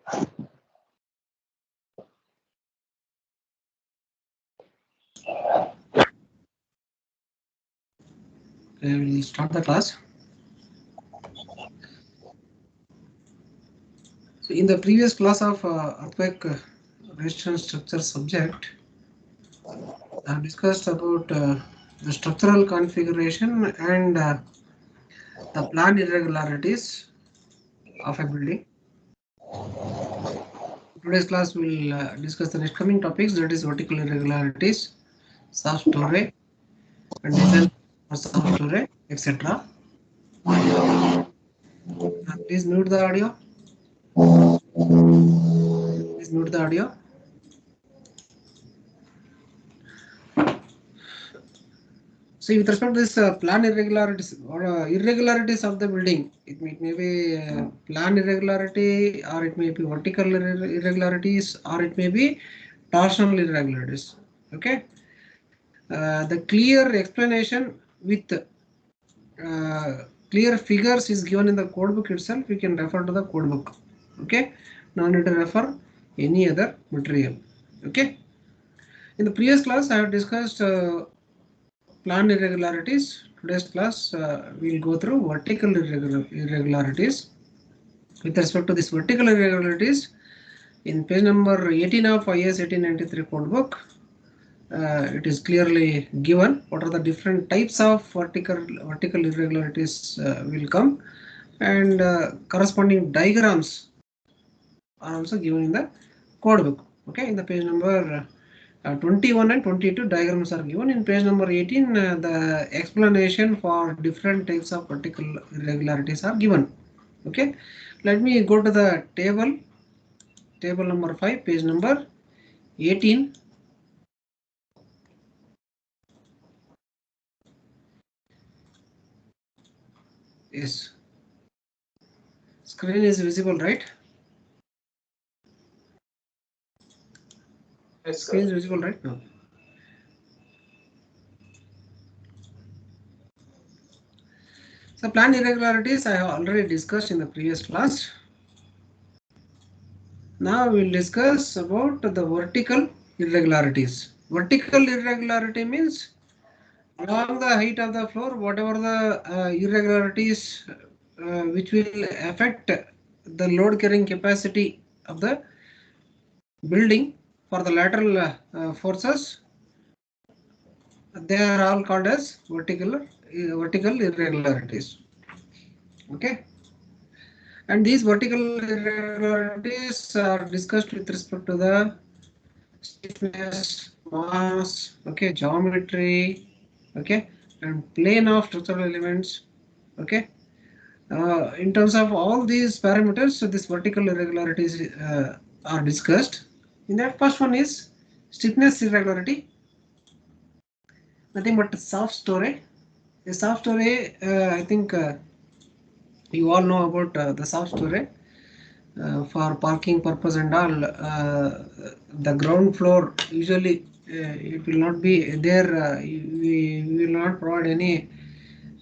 Okay, we'll start the class. So in the previous class of earthquake resistance structure subject, I have discussed about the structural configuration and the plan irregularities of a building. Today's class will discuss the next coming topics, that is vertical irregularities, soft storage, and design for soft storage, etc. Please mute the audio. Please mute the audio. So with respect to this plan irregularities or irregularities of the building, it may be plan irregularity, or it may be vertical irregularities, or it may be torsional irregularities. Okay. The clear explanation with clear figures is given in the code book itself. We can refer to the code book. Okay. No need to refer any other material. Okay. In the previous class, I have discussed plan irregularities. Today's class we'll go through vertical irregularities. With respect to this vertical irregularities, in page number 18 of IS 1893 code book, it is clearly given what are the different types of vertical irregularities will come, and corresponding diagrams are also given in the code book. Okay, in the page number 21 and 22 diagrams are given. In page number 18, the explanation for different types of vertical irregularities are given. Okay, let me go to the table number 5, page number 18. Yes, screen is visible, right? Yes, screen is visible right now. So plan irregularities I have already discussed in the previous class. Now we will discuss about the vertical irregularities. Vertical irregularity means along the height of the floor, whatever the irregularities which will affect the load carrying capacity of the building for the lateral forces, they are all called as vertical irregularities. Okay, and these vertical irregularities are discussed with respect to the stiffness, mass, okay, geometry, okay, and plane of structural elements. Okay, in terms of all these parameters, so these vertical irregularities are discussed. In that, first one is stiffness irregularity, nothing but soft storage. A soft storage, I think you all know about the soft storage. For parking purpose and all, the ground floor usually it will not be there. We will not provide any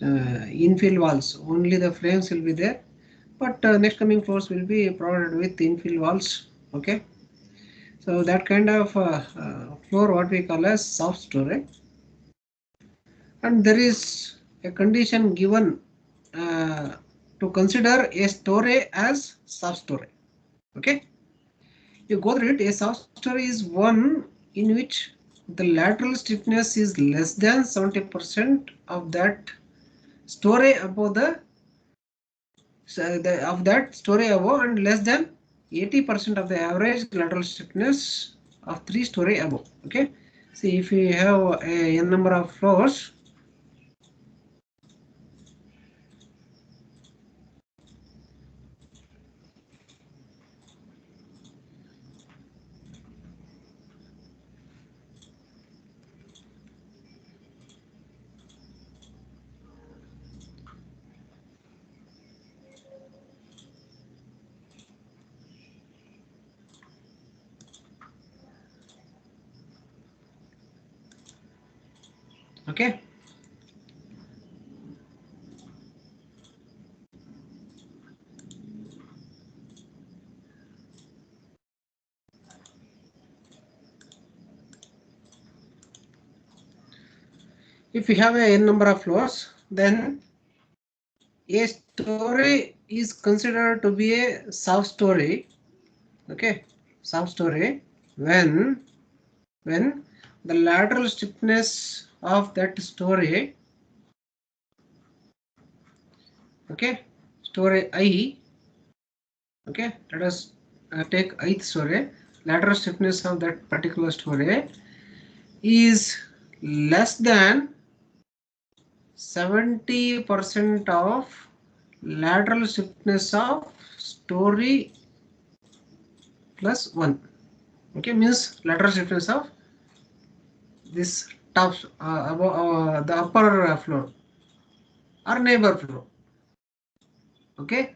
infill walls. Only the frames will be there. But next coming floors will be provided with infill walls. Okay. So that kind of floor, what we call as soft storage. And there is a condition given to consider a storage as soft storage. Okay. You go through it. A soft storage is one in which the lateral stiffness is less than 70% of that storage above of that storage above, and less than 80% of the average lateral stiffness of 3 storage above. Okay. See, if you have a n number of floors, okay. if we have a n number of floors, then a story is considered to be a sub-story. Okay, sub-story when the lateral stiffness of that story, okay, story I, okay, let us take ith story, lateral stiffness of that particular story is less than 70% of lateral stiffness of story plus 1. Okay, means lateral stiffness of this top above the upper floor or neighbor floor. Okay,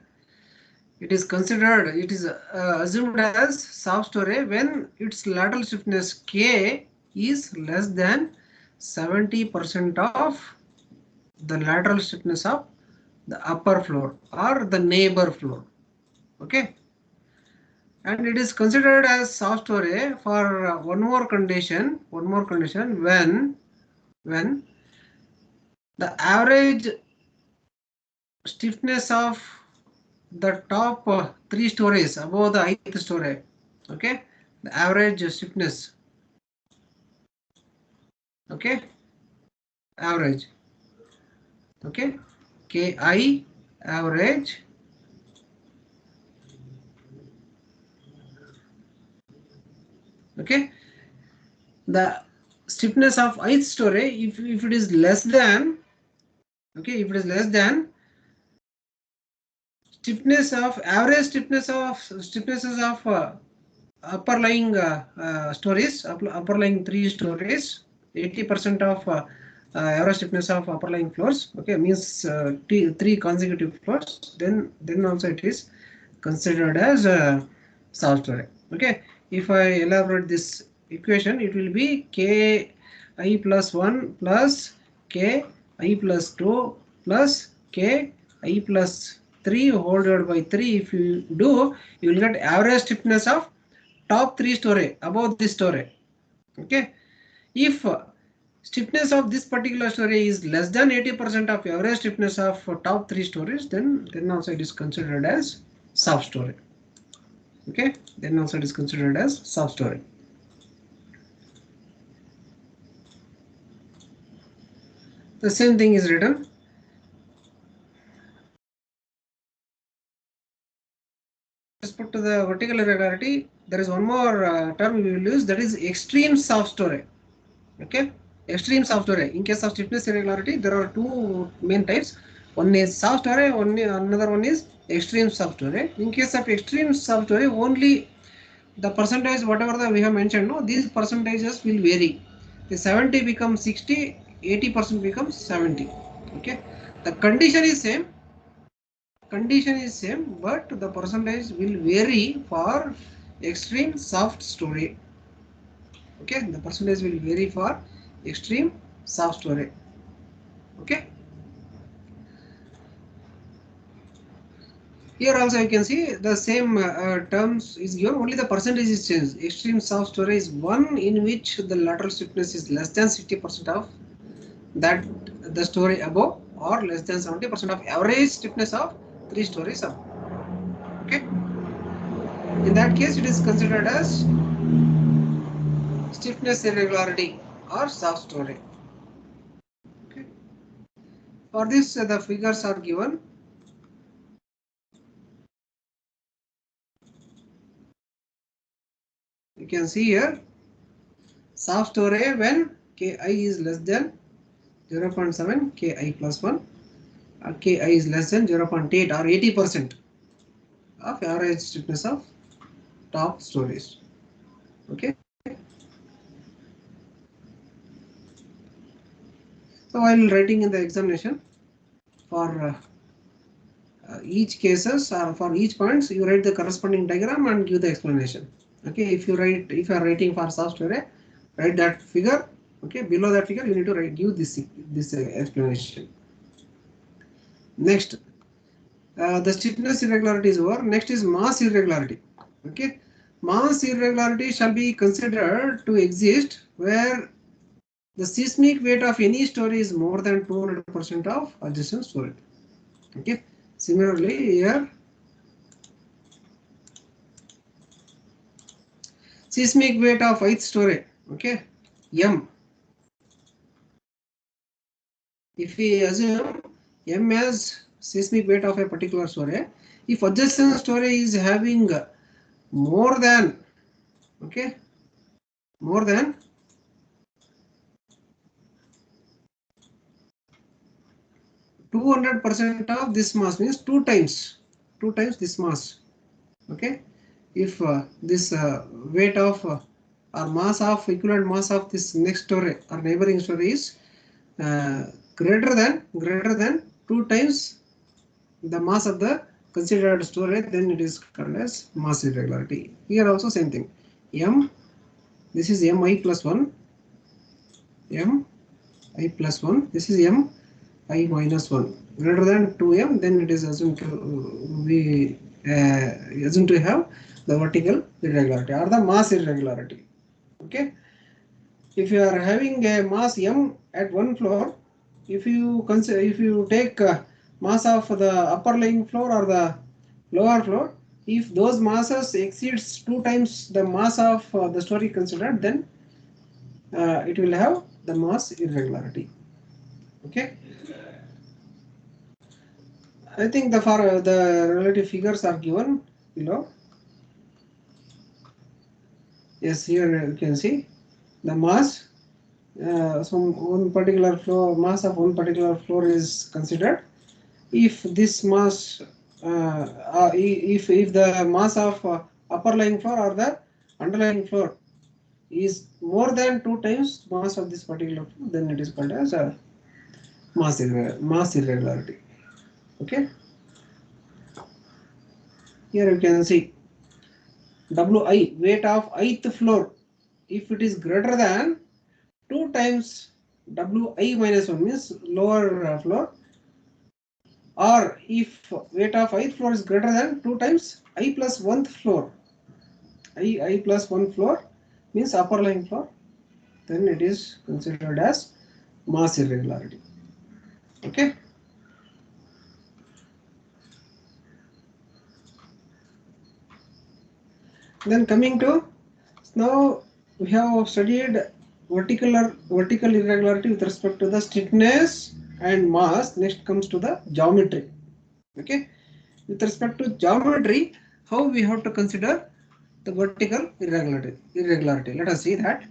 it is considered, it is assumed as soft story when its lateral stiffness K is less than 70% of the lateral stiffness of the upper floor or the neighbor floor. Okay, and it is considered as soft story for one more condition when the average stiffness of the top three stories above the eighth story, okay, the average stiffness, okay, average, okay, Ki average okay, the stiffness of eighth story, if it is less than, okay, if it is less than stiffness of average stiffnesses of upper lying stories, upper lying three stories, 80% of average stiffness of upper lying floors, okay, means three consecutive floors, then also it is considered as soft story. Okay, if I elaborate this equation, it will be Ki plus 1 plus Ki plus 2 plus Ki plus 3 whole divided by 3. If you do, you will get average stiffness of top three story above this story. Okay, if stiffness of this particular story is less than 80% of average stiffness of top three stories, then also it is considered as soft story. Okay, then also it is considered as soft story. The same thing is written. Respect to the vertical irregularity, there is one more term we will use, that is extreme soft story. Okay, extreme soft story. In case of stiffness irregularity, there are two main types. One is soft story, another one is extreme soft story. In case of extreme soft story, only the percentage whatever we have mentioned, no, these percentages will vary. The 70 becomes 60, 80% becomes 70. Okay, the condition is same, but the percentage will vary for extreme soft story. Okay, the percentage will vary for extreme soft story. Okay, here also you can see the same terms is given, only the percentage is changed. Extreme soft story is one in which the lateral stiffness is less than 60% of that the story above, or less than 70% of average stiffness of three stories above. Okay, in that case it is considered as stiffness irregularity or soft story. Okay, for this the figures are given. You can see here soft story when Ki is less than 0.7, Ki plus 1, or Ki is less than 0.8 or 80% of average stiffness of top stories. Okay, so while writing in the examination, for each cases or for each points, you write the corresponding diagram and give the explanation. Okay, if you are writing for soft story, write that figure. Okay, below that figure you need to give this explanation. Next, the stiffness irregularity is over. Next is mass irregularity. Okay, mass irregularity shall be considered to exist where the seismic weight of any story is more than 200% of adjacent story. Okay. Similarly, here seismic weight of ith story. Okay, M. If we assume M as seismic weight of a particular story, if adjacent story is having more than, okay, more than 200% of this mass, means two times this mass. Okay, if this weight of or mass of equivalent mass of this next story or neighboring story is greater than two times the mass of the considered story, then it is called as mass irregularity. Here also same thing. M, this is Mi plus 1, Mi plus 1, this is Mi minus 1. Greater than 2m, then it is assumed to be assumed to have the vertical irregularity or the mass irregularity. Okay. If you are having a mass m at one floor, if you take mass of the upper lying floor or the lower floor, if those masses exceeds two times the mass of the story considered, then it will have the mass irregularity. Okay. I think the relative figures are given below. Yes, here you can see the mass. Some one particular floor, mass of one particular floor is considered. If this mass, if the mass of upper lying floor or the underlying floor is more than two times mass of this particular floor, then it is called as a mass irregularity. Okay. Here you can see Wi, weight of ith floor, if it is greater than 2 times Wi minus 1, means lower floor, or if weight of ith floor is greater than 2 times I plus 1th floor, I plus 1 floor means upper lying floor, then it is considered as mass irregularity. Okay. Then coming to, now we have studied vertical irregularity with respect to the stiffness and mass. Next comes to the geometry. Okay, with respect to geometry, how we have to consider the vertical irregularity. Let us see that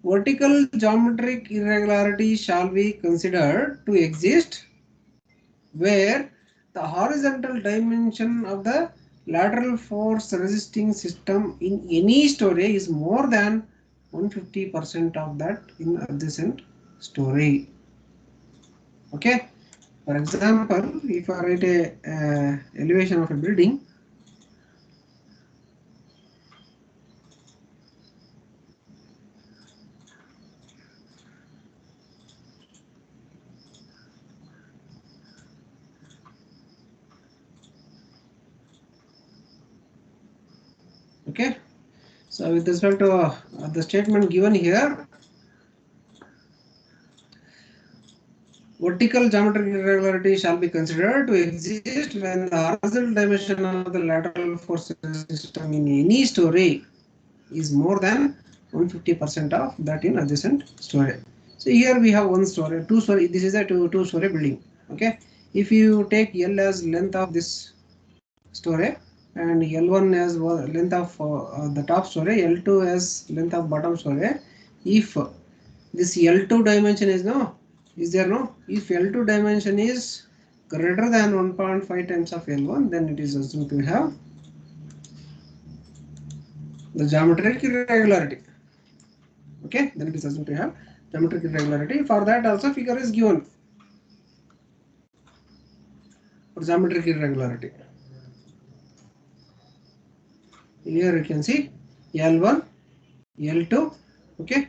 vertical geometric irregularity shall be considered to exist where the horizontal dimension of the lateral force resisting system in any story is more than 150% of that in adjacent story. Okay. For example, if I write a elevation of a building, okay. So with respect to the statement given here, vertical geometric irregularity shall be considered to exist when the horizontal dimension of the lateral force system in any story is more than 150% of that in adjacent story. So here we have one story, two story. This is a two story building. Okay. If you take L as length of this story and L1 as length of the top story, L2 as length of bottom story, if this L2 dimension is there no? If L2 dimension is greater than 1.5 times of L1, then it is assumed to have the geometric irregularity. Okay, then it is assumed to have geometric irregularity. For that also figure is given for geometric irregularity. Here you can see L1, L2. Okay,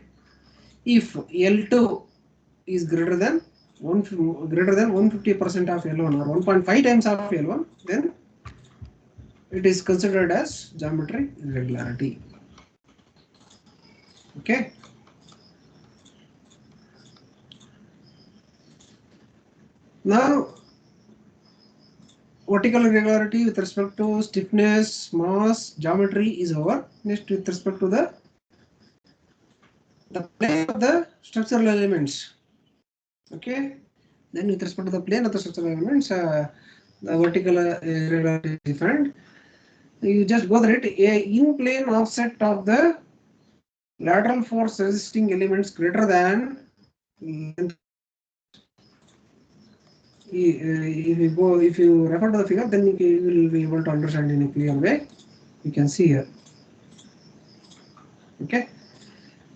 if L2 is greater than 150% of L1 or 1.5 times of L1, then it is considered as geometric irregularity. Okay. Now, vertical irregularity with respect to stiffness, mass, geometry is over. Next, with respect to the plane of the structural elements. Okay. Then with respect to the plane of the structural elements, the vertical irregularity is defined. You just go through it. A in plane offset of the lateral force resisting elements greater than length. If you refer to the figure, then you will be able to understand in a clear way. You can see here. Okay.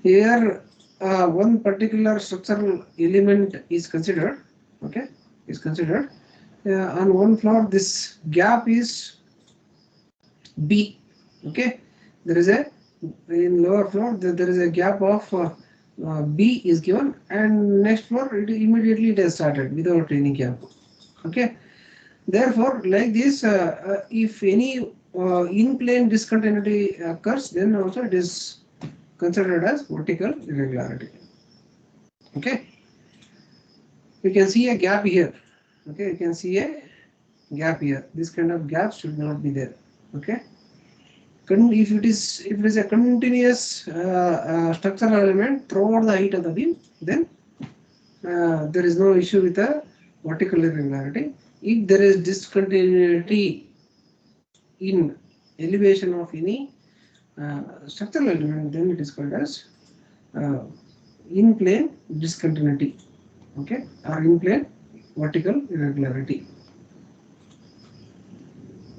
Here, one particular structural element is considered. Okay, is considered. On one floor, this gap is B. Okay, there is a in lower floor there is a gap of B is given, and next floor it immediately it has started without any gap. Okay, therefore, like this, if any in plane discontinuity occurs, then also it is considered as vertical irregularity. Okay, you can see a gap here. Okay, you can see a gap here. This kind of gap should not be there. Okay, if it is a continuous structural element throughout the height of the beam, then there is no issue with the vertical irregularity. If there is discontinuity in elevation of any structural element, then it is called as in plane discontinuity. Okay, or in plane vertical irregularity.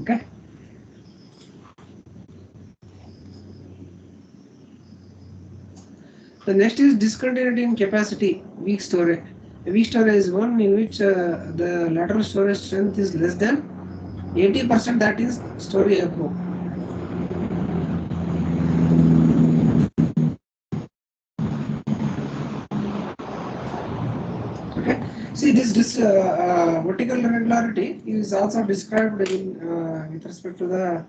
Okay. The next is discontinuity in capacity, weak storage. A weak storage is one in which the lateral storage strength is less than 80%, that is story above. Okay. See, this vertical irregularity is also described in with respect to the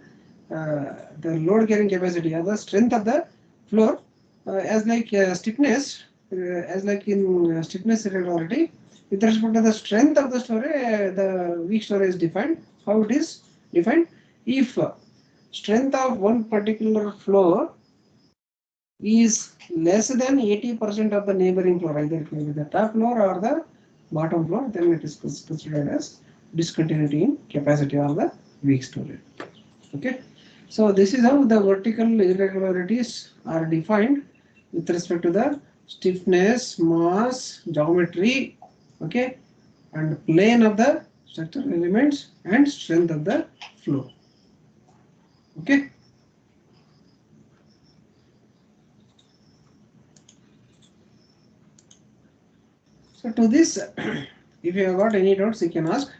load carrying capacity or the strength of the floor as like stiffness, as like in stiffness irregularity. With respect to the strength of the story, the weak story is defined. How it is defined? If strength of one particular floor is less than 80% of the neighboring floor, either it may be the top floor or the bottom floor, then it is considered as discontinuity in capacity or the weak story. Okay, so this is how the vertical irregularities are defined with respect to the stiffness, mass, geometry, okay, and plane of the structural elements and strength of the floor. Okay. So to this, if you have got any doubts, you can ask.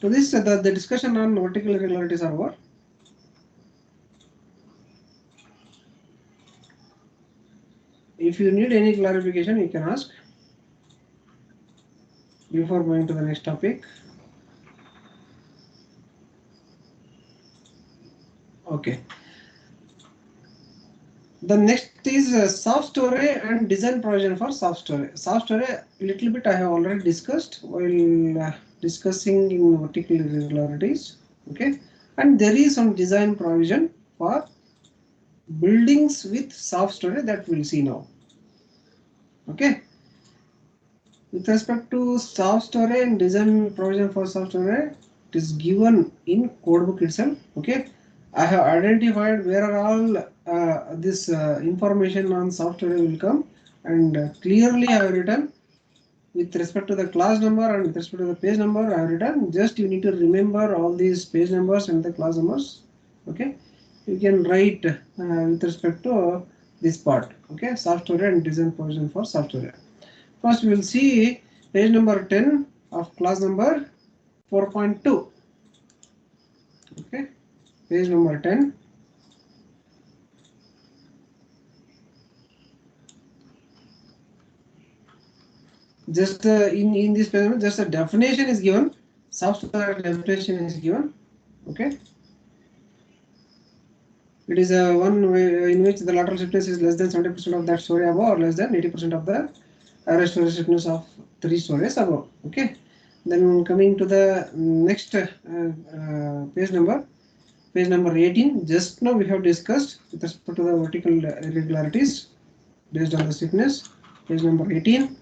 To this, the discussion on vertical irregularities are over. If you need any clarification, you can ask before going to the next topic. Okay. The next is soft story and design provision for soft story. Soft story, little bit I have already discussed while discussing in vertical irregularities. Okay, and there is some design provision for buildings with soft story that we'll see now. Okay. With respect to soft story and design provision for soft story, it is given in codebook itself. Okay, I have identified where all this information on soft story will come, and clearly I have written with respect to the class number and with respect to the page number. I have written, just you need to remember all these page numbers and the class numbers. Okay, you can write with respect to this part. Okay, soft story and design provision for soft story. First we will see page number 10 of class number 4.2. Okay, page number 10. Just in this page, just a definition is given. Soft story definition is given. Okay, it is a one way in which the lateral stiffness is less than 70% of that story above or less than 80% of the average story stiffness of 3 stories above. Okay, then coming to the next page number 18. Just now we have discussed with respect to the vertical irregularities based on the stiffness. Page number 18.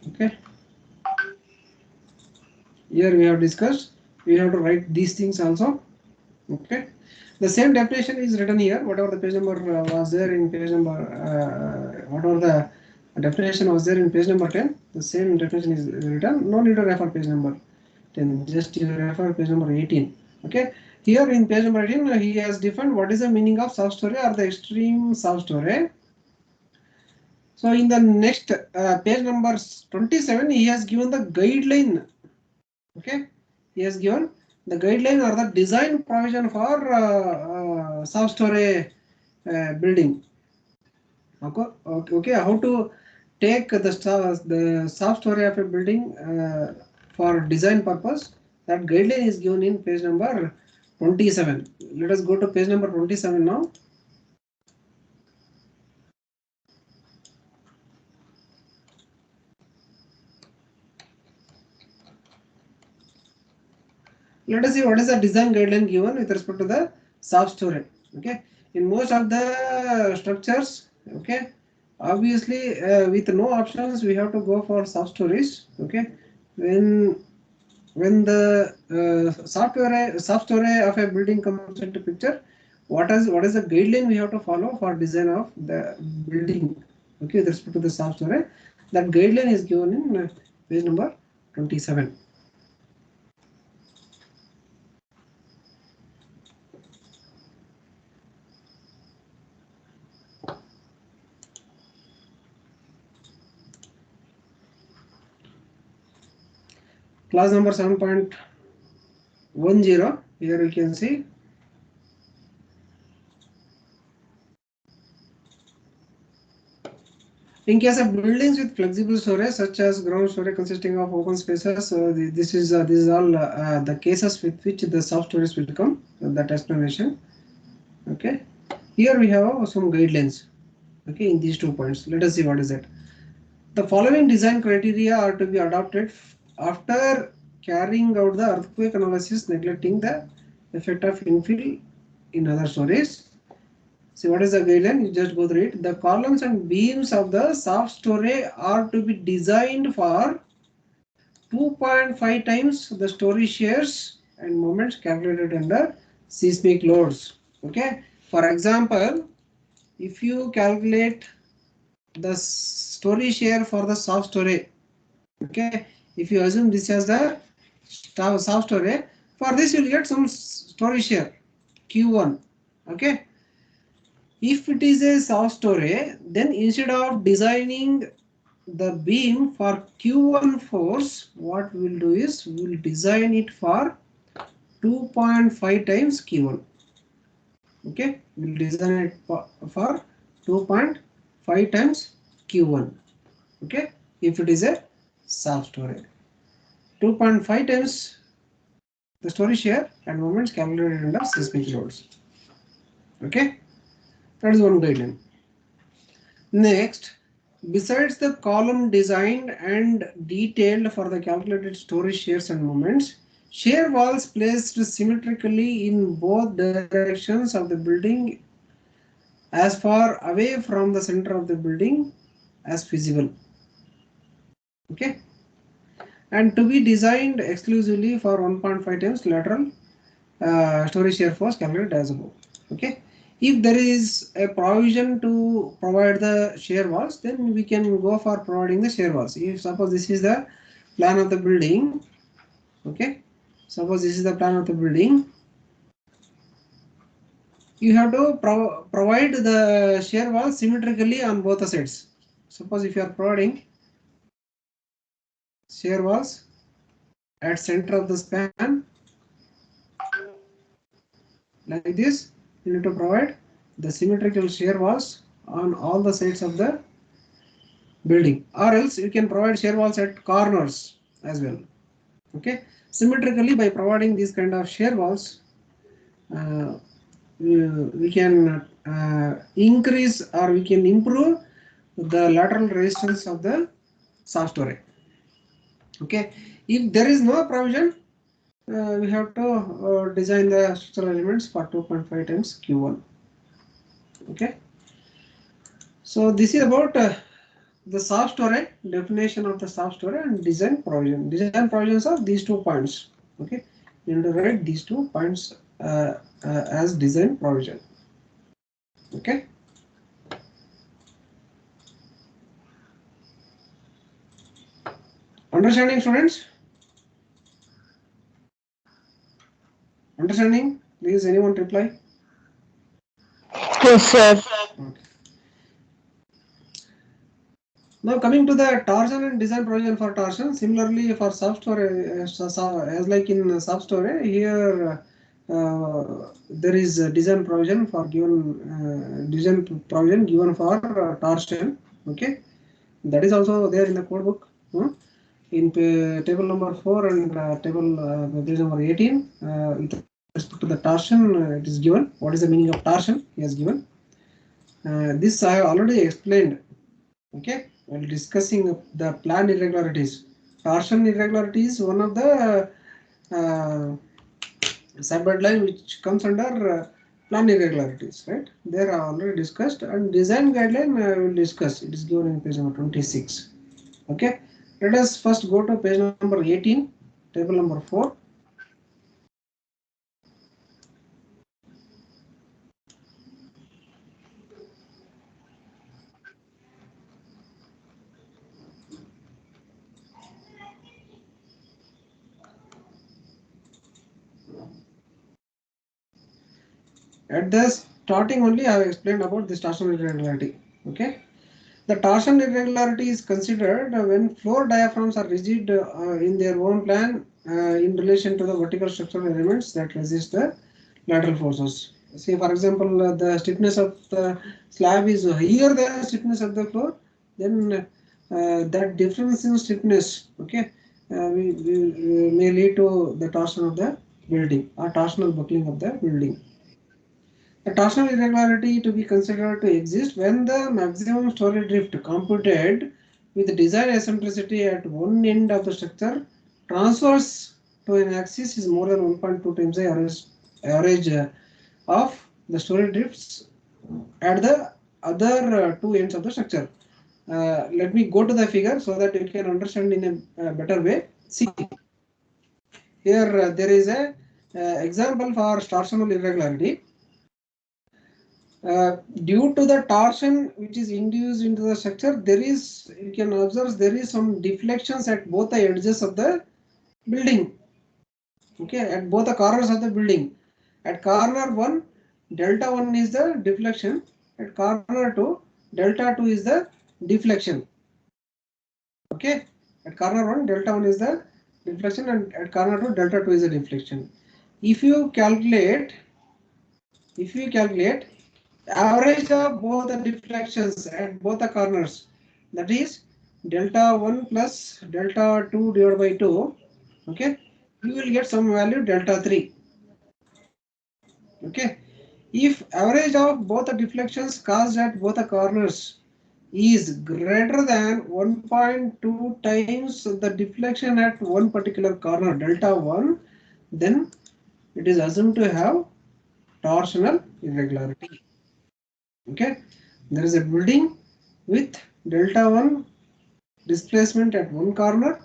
Okay, here we have discussed, we have to write these things also. Okay, the same definition is written here. Whatever the page number was there in page number, whatever the definition was there in page number 10, the same definition is written. No need to refer page number 10, just you refer page number 18. Okay, here in page number 18, he has defined what is the meaning of soft story or the extreme soft story. So in the next page number 27, he has given the guideline. Okay, he has given the guideline or the design provision for soft story building. Okay, how to take the soft story of a building for design purpose. That guideline is given in page number 27. Let us go to page number 27 now. Let us see what is the design guideline given with respect to the soft story. Okay, in most of the structures, okay, obviously with no options we have to go for soft stories. Okay, when the soft story of a building comes into picture, what is the guideline we have to follow for design of the building? Okay, with respect to the soft story, that guideline is given in page number 27. Class number 7.10. Here you can see in case of buildings with flexible storage such as ground storage consisting of open spaces, this is all the cases with which the soft storage will come. That explanation. Okay, here we have some guidelines. Okay, in these 2 points, let us see what is it. The following design criteria are to be adopted after carrying out the earthquake analysis, neglecting the effect of infill in other stories. See what is the guideline? You just go through it. The columns and beams of the soft story are to be designed for 2.5 times the story shears and moments calculated under seismic loads. Okay. For example, if you calculate the story shear for the soft story, okay, if you assume this as the soft story, for this you will get some story shear Q1. Okay. If it is a soft story, then instead of designing the beam for Q1 force, what we will do is we will design it for 2.5 times Q1. Okay, we will design it for 2.5 times Q1. Okay, if it is a soft story, 2.5 times the story shear and moments calculated under seismic loads. Okay, that is one guideline. Next, besides the column designed and detailed for the calculated story shears and moments, shear walls placed symmetrically in both directions of the building as far away from the center of the building as feasible. Okay, and to be designed exclusively for 1.5 times lateral story shear force calculated as above. Okay, if there is a provision to provide the shear walls, then we can go for providing the shear walls. If suppose this is the plan of the building, okay, suppose this is the plan of the building, you have to provide the shear walls symmetrically on both the sides. Suppose if you are providing shear walls at center of the span like this, you need to provide the symmetrical shear walls on all the sides of the building, or else you can provide shear walls at corners as well. Okay, Symmetrically, by providing these kind of shear walls, we can increase or we can improve the lateral resistance of the soft array. Okay, if there is no provision, we have to design the structural elements for 2.5 times Q1. Okay, so this is about the soft array, definition of the soft array and design provision. Design provisions are these 2 points. Okay, you need to write these 2 points as design provision. Okay. Understanding, students? Understanding? Please, anyone reply? Yes, sir. Okay. Now coming to the torsion and design provision for torsion. Similarly, for software, as like in software, here there is a design provision for given design provision given for torsion. Okay, that is also there in the code book. In table number 4 and page number 18, with respect to the torsion, it is given. What is the meaning of torsion? He has given. This I have already explained. Okay, while discussing the plan irregularities. Torsion irregularity is one of the side line which comes under plan irregularities, right? There are already discussed, and design guideline I will discuss. It is given in page number 26. Okay, let us first go to page number 18, table number 4. At the starting only I have explained about this torsion irregularity. Okay, the torsion irregularity is considered when floor diaphragms are rigid in their own plan in relation to the vertical structural elements that resist the lateral forces. See, for example, the stiffness of the slab is higher than the stiffness of the floor, then that difference in stiffness, okay, we may lead to the torsion of the building or torsional buckling of the building. A torsional irregularity to be considered to exist when the maximum story drift computed with design eccentricity at one end of the structure transverse to an axis is more than 1.2 times the average of the story drifts at the other 2 ends of the structure. Let me go to the figure so that you can understand in a better way. See, here there is a example for torsional irregularity. Due to the torsion which is induced into the structure, there is, you can observe there is some deflections at both the edges of the building. Okay, at both the corners of the building. At corner 1, delta 1 is the deflection. At corner 2, delta 2 is the deflection. Okay, at corner 1, delta 1 is the deflection, and at corner 2, delta 2 is the deflection. If you calculate average of both the deflections at both the corners, that is delta 1 plus delta 2 divided by 2, okay, you will get some value delta 3. Okay, if average of both the deflections caused at both the corners is greater than 1.2 times the deflection at one particular corner, delta 1, then it is assumed to have torsional irregularity. Okay, there is a building with delta 1 displacement at one corner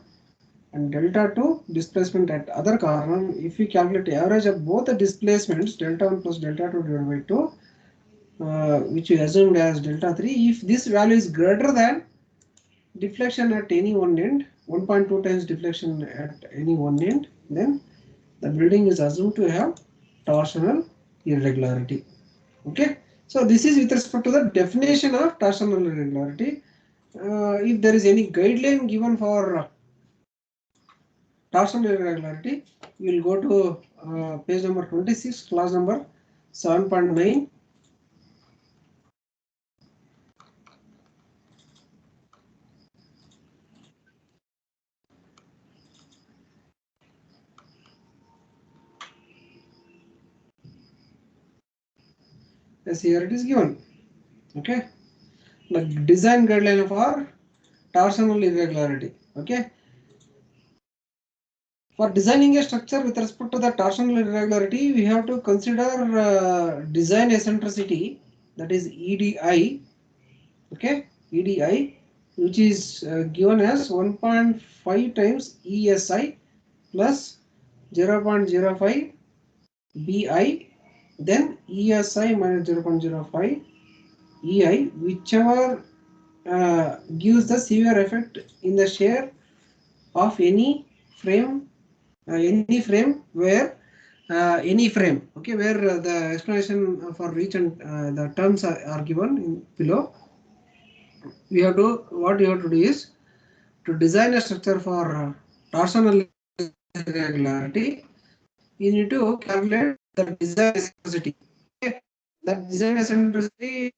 and delta 2 displacement at other corner. If we calculate the average of both the displacements, delta 1 plus delta 2 divided by 2, which we assumed as delta 3, if this value is greater than deflection at any one end, 1.2 times deflection at any one end, then the building is assumed to have torsional irregularity. Okay, so this is with respect to the definition of torsional irregularity. If there is any guideline given for torsional irregularity, we will go to page number 26, class number 7.9. As here it is given. Okay, the design guideline for torsional irregularity. Okay, for designing a structure with respect to the torsional irregularity, we have to consider design eccentricity, that is EDI. Okay, EDI, which is given as 1.5 times ESI plus 0.05 BI, then ESI minus 0.05 EI, whichever gives the severe effect in the shear of any frame where any frame, okay, where the explanation for each and the terms are given in below. We have to, what you have to do is to design a structure for torsional irregularity. You need to calculate the design eccentricity. Okay, that design eccentricity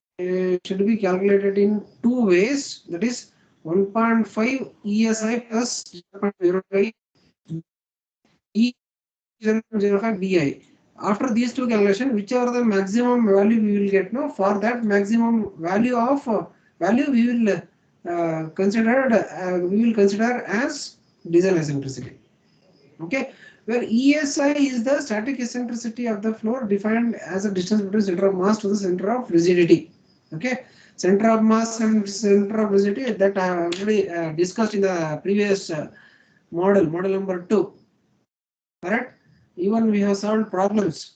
should be calculated in two ways. That is 1.5 ESI plus 0.05 E0.05 BI. After these two calculations, whichever the maximum value we will get, no, for that maximum value of value we will consider as design eccentricity. Okay, where ESI is the static eccentricity of the floor defined as a distance between center of mass to the center of rigidity. Okay, center of mass and center of rigidity that I have already discussed in the previous model number 2. Correct? Even we have solved problems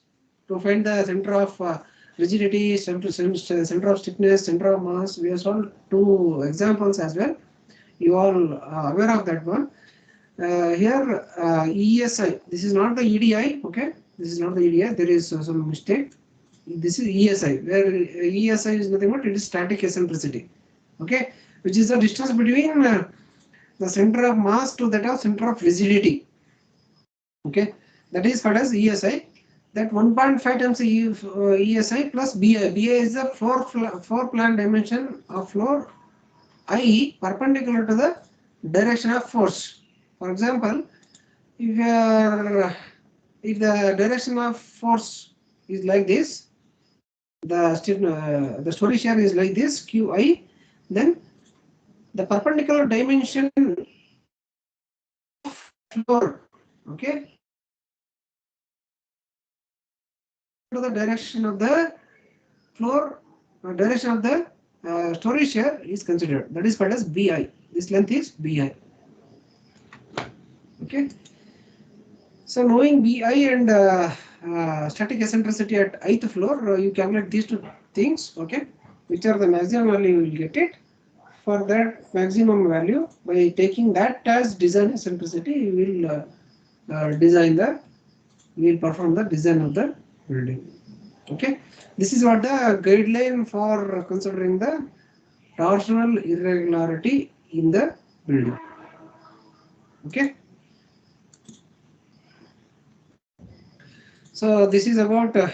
to find the center of rigidity, center of stiffness, center of mass. We have solved 2 examples as well. You all are aware of that one. Here ESI, this is not the EDI, okay, this is not the EDI, there is some mistake. This is ESI, where ESI is nothing but it is static eccentricity, okay, which is the distance between the center of mass to that of center of rigidity, okay, that is called as ESI. That 1.5 times ESI plus BI. BI is the floor plan dimension of floor I perpendicular to the direction of force. For example, if the direction of force is like this, the story shear is like this QI, then the perpendicular dimension of floor, okay, to the direction of the floor, direction of the story shear is considered. That is called as BI. This length is BI. Okay. So knowing BI and static eccentricity at ith floor, you calculate these two things, okay, which are the maximum value you will get it. For that maximum value, by taking that as design eccentricity, you will perform the design of the building. Okay, this is what the guideline for considering the torsional irregularity in the building. Okay. So this is about the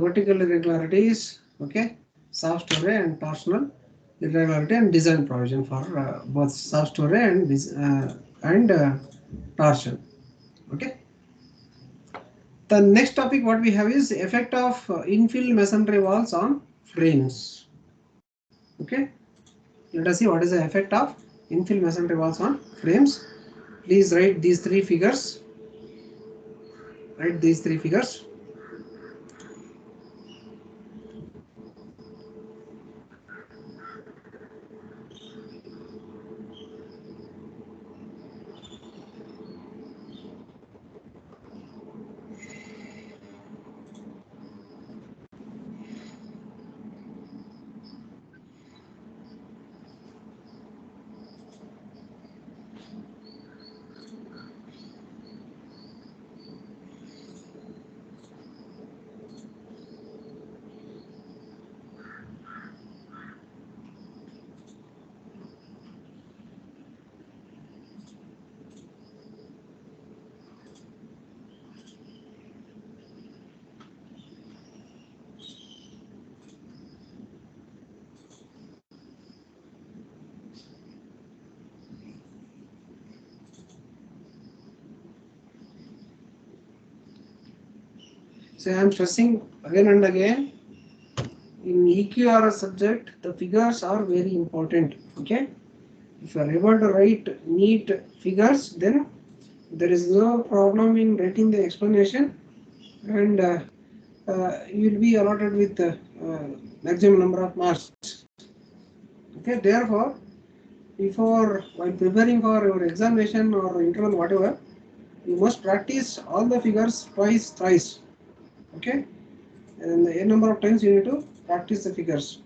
vertical irregularities, okay, soft story and torsional irregularity and design provision for both soft story and torsion. Okay. The next topic what we have is effect of infill masonry walls on frames. Okay. Let us see what is the effect of infill masonry walls on frames. Please write these 3 figures. Write these 3 figures. So I am stressing again and again, EQRS subject, the figures are very important. Okay, if you are able to write neat figures, then there is no problem in writing the explanation, and you will be allotted with maximum number of marks. Okay, therefore, before while preparing for your examination or internal whatever, you must practice all the figures twice, thrice. Okay, and a number of times you need to practice the figures.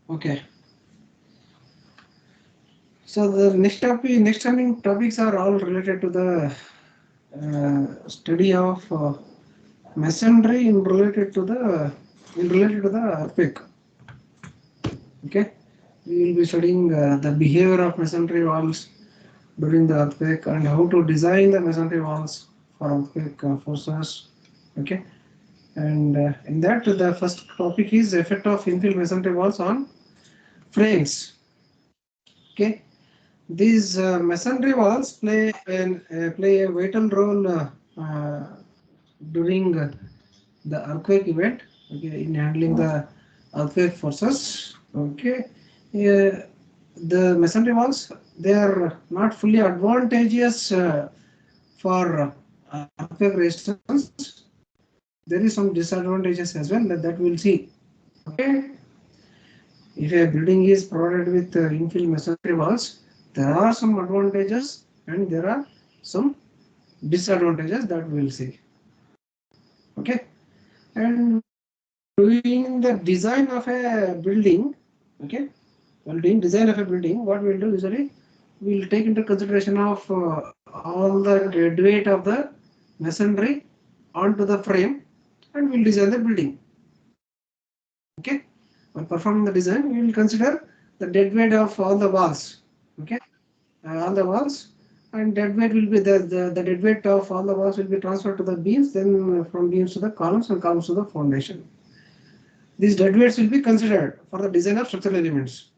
Okay. So the next coming topics are all related to the study of masonry in related to the earthquake. Okay, we will be studying the behavior of masonry walls during the earthquake and how to design the masonry walls for earthquake forces. Okay, and in that the first topic is effect of infill masonry walls on frames. Okay, these masonry walls play a vital role during the earthquake event. Okay, in handling the earthquake forces. Okay, the masonry walls, they are not fully advantageous for earthquake resistance. There is some disadvantages as well that we'll see. Okay, if a building is provided with infill masonry walls, there are some advantages and there are some disadvantages that we'll see. Okay, and doing the design of a building, okay, while doing design of a building, what we'll do usually, we'll take into consideration of all the dead weight of the masonry onto the frame and we'll design the building. Okay, while performing the design, we will consider the dead weight of all the walls. Okay, all the walls and dead weight will be the dead weight of all the walls will be transferred to the beams, then from beams to the columns and columns to the foundation. These dead weights will be considered for the design of structural elements.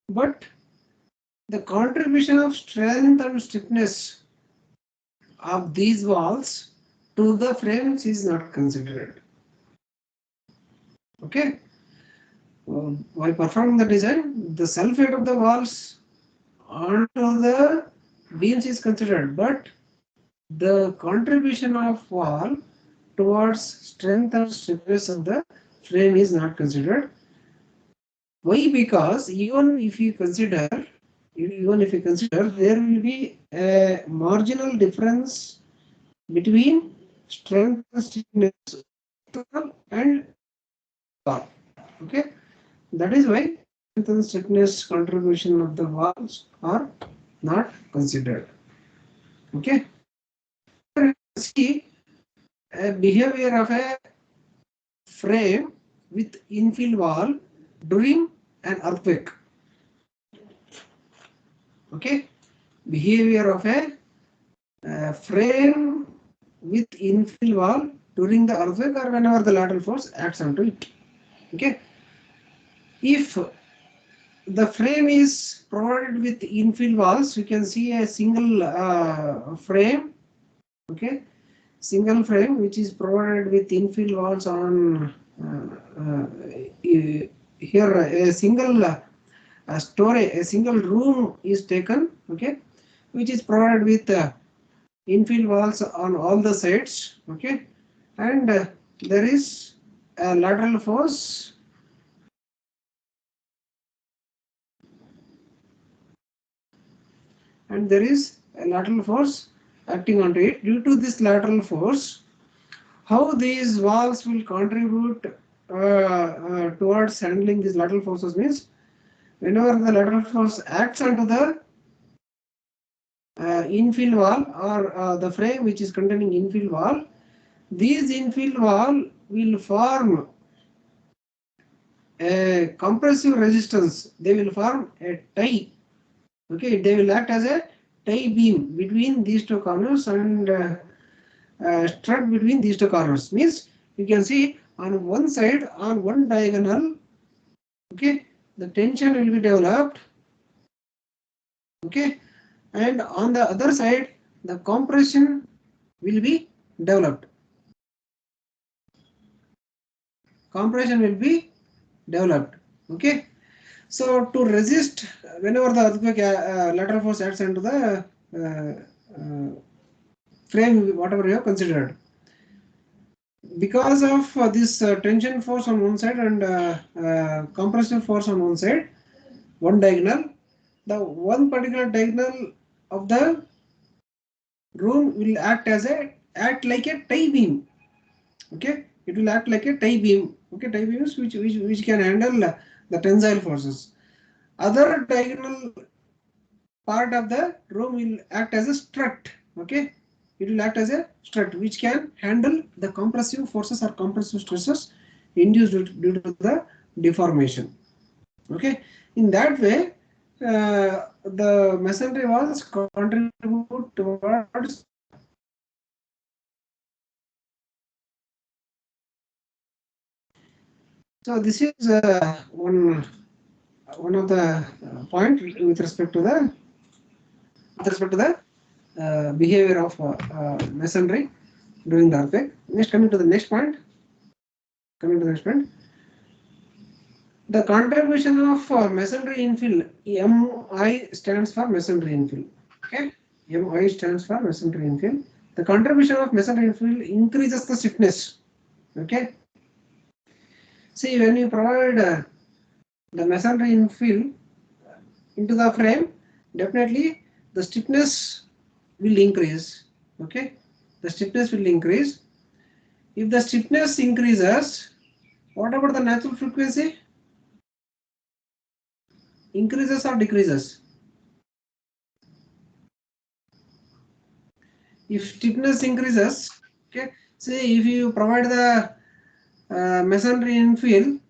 But the contribution of strength and stiffness of these walls to the frames is not considered. Okay. While performing the design, the self weight of the walls onto the beams is considered, but the contribution of wall towards strength and stiffness of the frame is not considered. Why? Because even if you consider, there will be a marginal difference between strength and stiffness and wall. Okay, that is why strength and stiffness contribution of the walls are not considered. Okay, see a behavior of a frame with infill wall during an earthquake. Okay, behavior of a frame with infill wall during the earthquake or whenever the lateral force acts onto it. Okay, if the frame is provided with infill walls, you can see a single frame. Okay, single frame which is provided with infill walls on here a single storage, a single room is taken. Okay, which is provided with infill walls on all the sides. Okay, and there is a lateral force acting onto it. Due to this lateral force, how these walls will contribute towards handling these lateral forces means, whenever the lateral force acts onto the infill wall or the frame which is containing infill wall, these infill wall will form a compressive resistance. They will form a tie. Okay, they will act as a tie beam between these two corners and strut between these two corners. Means you can see on one side, on one diagonal, okay, the tension will be developed. Okay, and on the other side, the compression will be developed. Compression will be developed. Okay, so to resist whenever the earthquake lateral force acts into the frame, whatever you have considered, because of this tension force on one side and compression force on one side, one diagonal, the one particular diagonal of the room will act like a tie beam. Okay, it will act like a tie beam. Okay, tie beams which can handle the tensile forces. Other diagonal part of the room will act as a strut. Okay, it will act as a strut which can handle the compressive forces or compressive stresses induced due to the deformation. Okay, in that way, the masonry walls contribute towards so this is one of the point with respect to the behavior of masonry during the earthquake. Next, coming to the next point. The contribution of masonry infill, MI stands for masonry infill. Okay, MI stands for masonry infill. The contribution of masonry infill increases the stiffness. Okay. See, when you provide the masonry infill into the frame, definitely the stiffness will increase. Okay, the stiffness will increase. If the stiffness increases, what about the natural frequency? Increases or decreases? If stiffness increases, okay, see if you provide the masonry infill,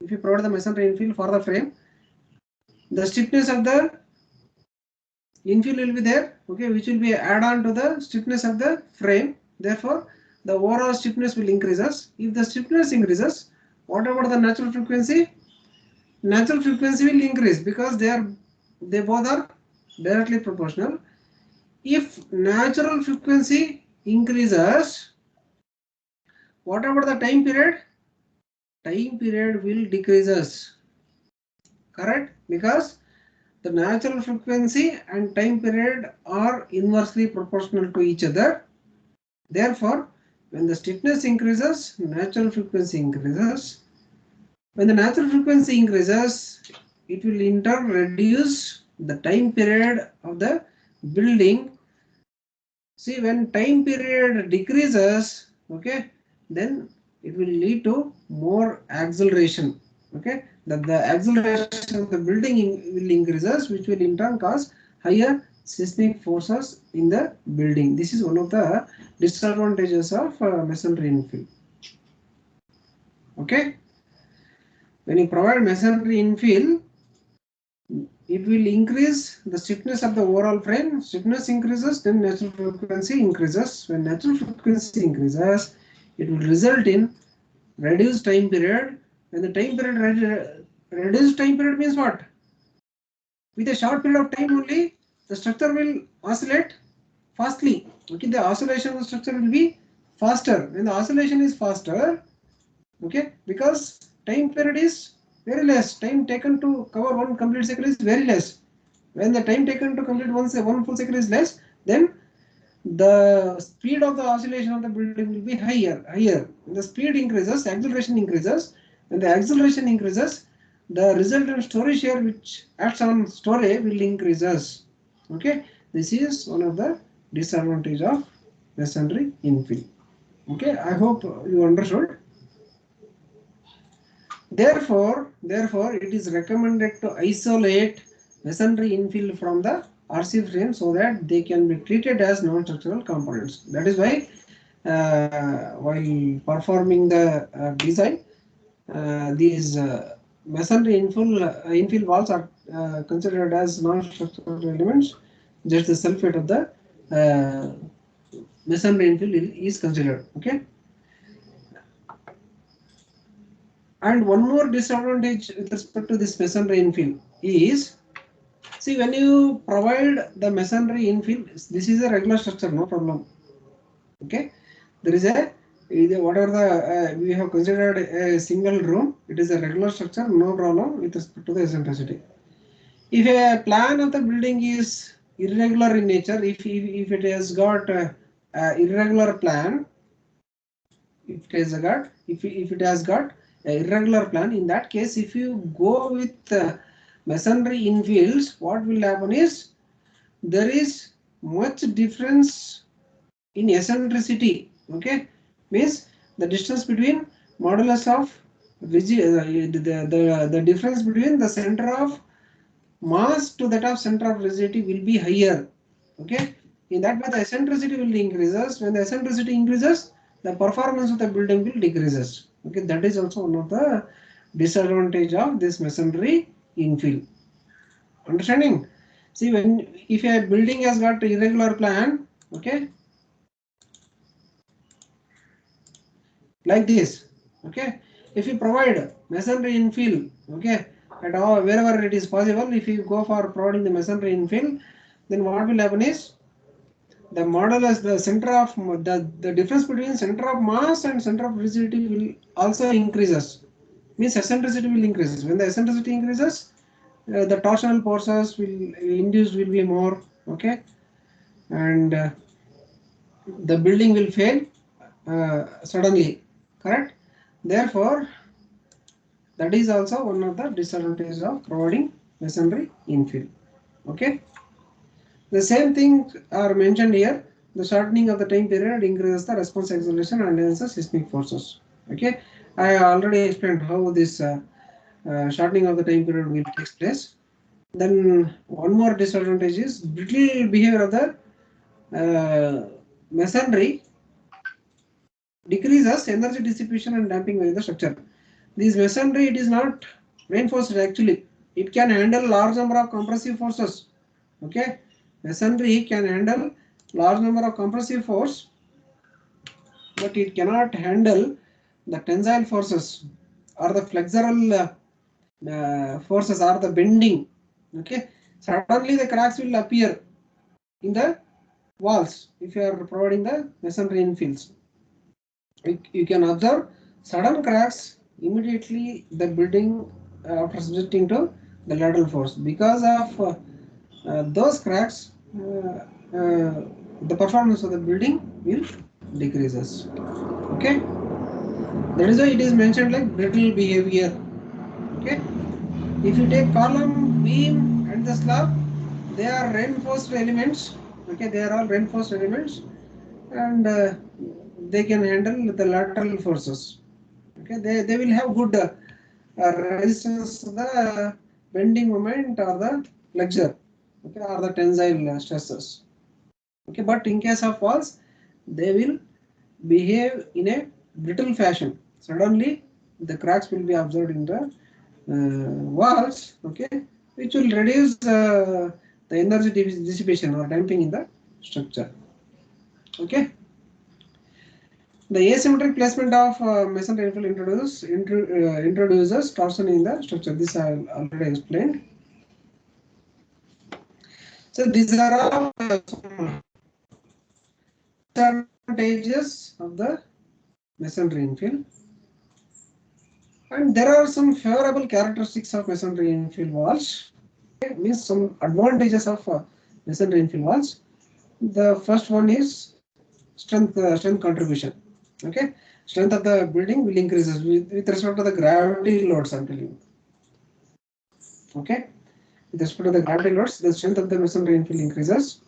for the frame, the stiffness of the infill will be there, okay, which will be add on to the stiffness of the frame. Therefore, the overall stiffness will increases. If the stiffness increases, what about the natural frequency? Natural frequency will increase because they both are directly proportional. If natural frequency increases, what about the time period? Time period will decreases. Correct? Because the natural frequency and time period are inversely proportional to each other. Therefore, when the stiffness increases, natural frequency increases. When the natural frequency increases, it will in turn reduce the time period of the building. See, when time period decreases, okay, then it will lead to more acceleration. Okay, that the acceleration of the building will increases, which will in turn cause higher seismic forces in the building. This is one of the disadvantages of masonry infill. Okay, when you provide masonry infill, it will increase the stiffness of the overall frame. Stiffness increases, then natural frequency increases. When natural frequency increases, it will result in reduced time period. When the time period reduced time period means what? With a short period of time only, the structure will oscillate fastly. Okay, the oscillation of the structure will be faster. When the oscillation is faster, okay, because time period is very less. Time taken to cover one complete cycle is very less. When the time taken to complete one full cycle is less, then the speed of the oscillation of the building will be higher. When the speed increases, acceleration increases. When the acceleration increases, the resultant story shear which acts on story will increases. Okay, this is one of the disadvantage of masonry infill. Okay, I hope you understood. Therefore, it is recommended to isolate masonry infill from the RC frame so that they can be treated as non-structural components. That is why, while performing the design, these masonry infill walls are considered as non-structural elements. Just the sulfate of the masonry infill is considered. Okay. And one more disadvantage with respect to this masonry infill is, see, when you provide the masonry infill, this is a regular structure, no problem. Okay, there is a whatever the we have considered a single room, it is a regular structure, no problem with respect to the eccentricity. If a plan of the building is irregular in nature, if it has got a irregular plan, if it has got a irregular plan, in that case, if you go with masonry infills, what will happen is there is much difference in eccentricity. Okay, means the distance between modulus of the difference between the center of mass to that of center of rigidity will be higher. Okay, in that way the eccentricity will increases. When the eccentricity increases, the performance of the building will decreases. Okay, that is also one of the disadvantage of this masonry infill. Understanding? See, when if a building has got irregular plan, okay, like this, okay, if you provide masonry infill, okay, at all wherever it is possible, if you go for providing the masonry infill, then what will happen is the modulus, the center of the difference between center of mass and center of rigidity will also increases. Means eccentricity will increase. When the eccentricity increases, the torsional forces will induced will be more. Okay, and the building will fail suddenly. Correct. Therefore, that is also one of the disadvantages of providing masonry infill. Okay. The same thing are mentioned here. The shortening of the time period increases the response acceleration and enhances seismic forces. Okay, I already explained how this shortening of the time period will take place. Then one more disadvantage is brittle behavior of the masonry decreases energy dissipation and damping by the structure. This masonry, it is not reinforced actually. It can handle large number of compressive forces. Okay, masonry can handle large number of compressive force, but it cannot handle the tensile forces or the flexural forces or the bending. Okay, suddenly the cracks will appear in the walls if you are providing the masonry infills. You can observe sudden cracks immediately the building after subjecting to the lateral force. Because of those cracks, the performance of the building will decreases. Okay, that is why it is mentioned like brittle behavior. Okay, if you take column, beam, and the slab, they are reinforced elements. Okay, they are all reinforced elements, and they can handle the lateral forces. Okay, they will have good resistance to the bending moment or the flexure, okay, or the tensile stresses. Okay, but in case of walls, they will behave in a brittle fashion. Suddenly, the cracks will be observed in the walls, okay, which will reduce the energy dissipation or damping in the structure. Okay. The asymmetric placement of masonry infill introduces torsion in the structure. This I already explained. So these are all some advantages of the masonry infill, and there are some favorable characteristics of masonry infill walls. Okay, means some advantages of masonry infill walls. The first one is strength contribution. Okay, strength of the building will increases with respect to the gravity loads. I'm telling you. Okay, with respect to the gravity loads, the strength of the masonry infill increases.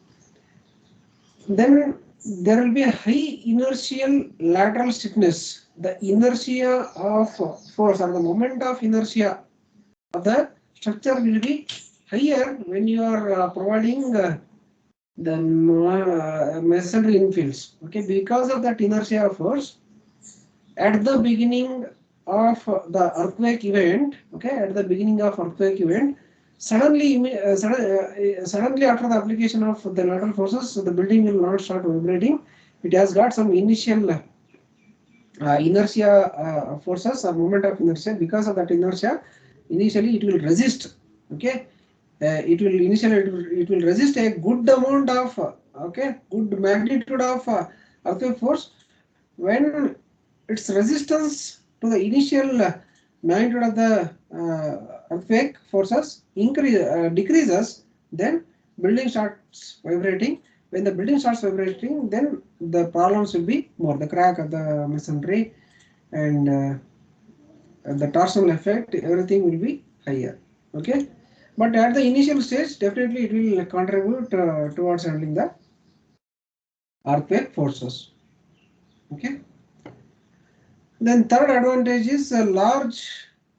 Then there will be a high inertial lateral stiffness. The inertia of force or the moment of inertia of the structure will be higher when you are providing the masonry infills. Okay, because of that inertia of force, at the beginning of the earthquake event, okay, at the beginning of earthquake event, suddenly after the application of the lateral forces, the building will not start vibrating. It has got some initial inertia forces, a moment of inertia. Because of that inertia, initially it will resist. Okay, it will resist a good amount of okay, good magnitude of earthquake force. When its resistance to the initial magnitude of the earthquake forces decreases, then building starts vibrating. When the building starts vibrating, then the problems will be more. The crack of the masonry and the torsional effect, everything will be higher. Okay, but at the initial stage, definitely it will contribute towards handling the earthquake forces. Okay. Then third advantage is a large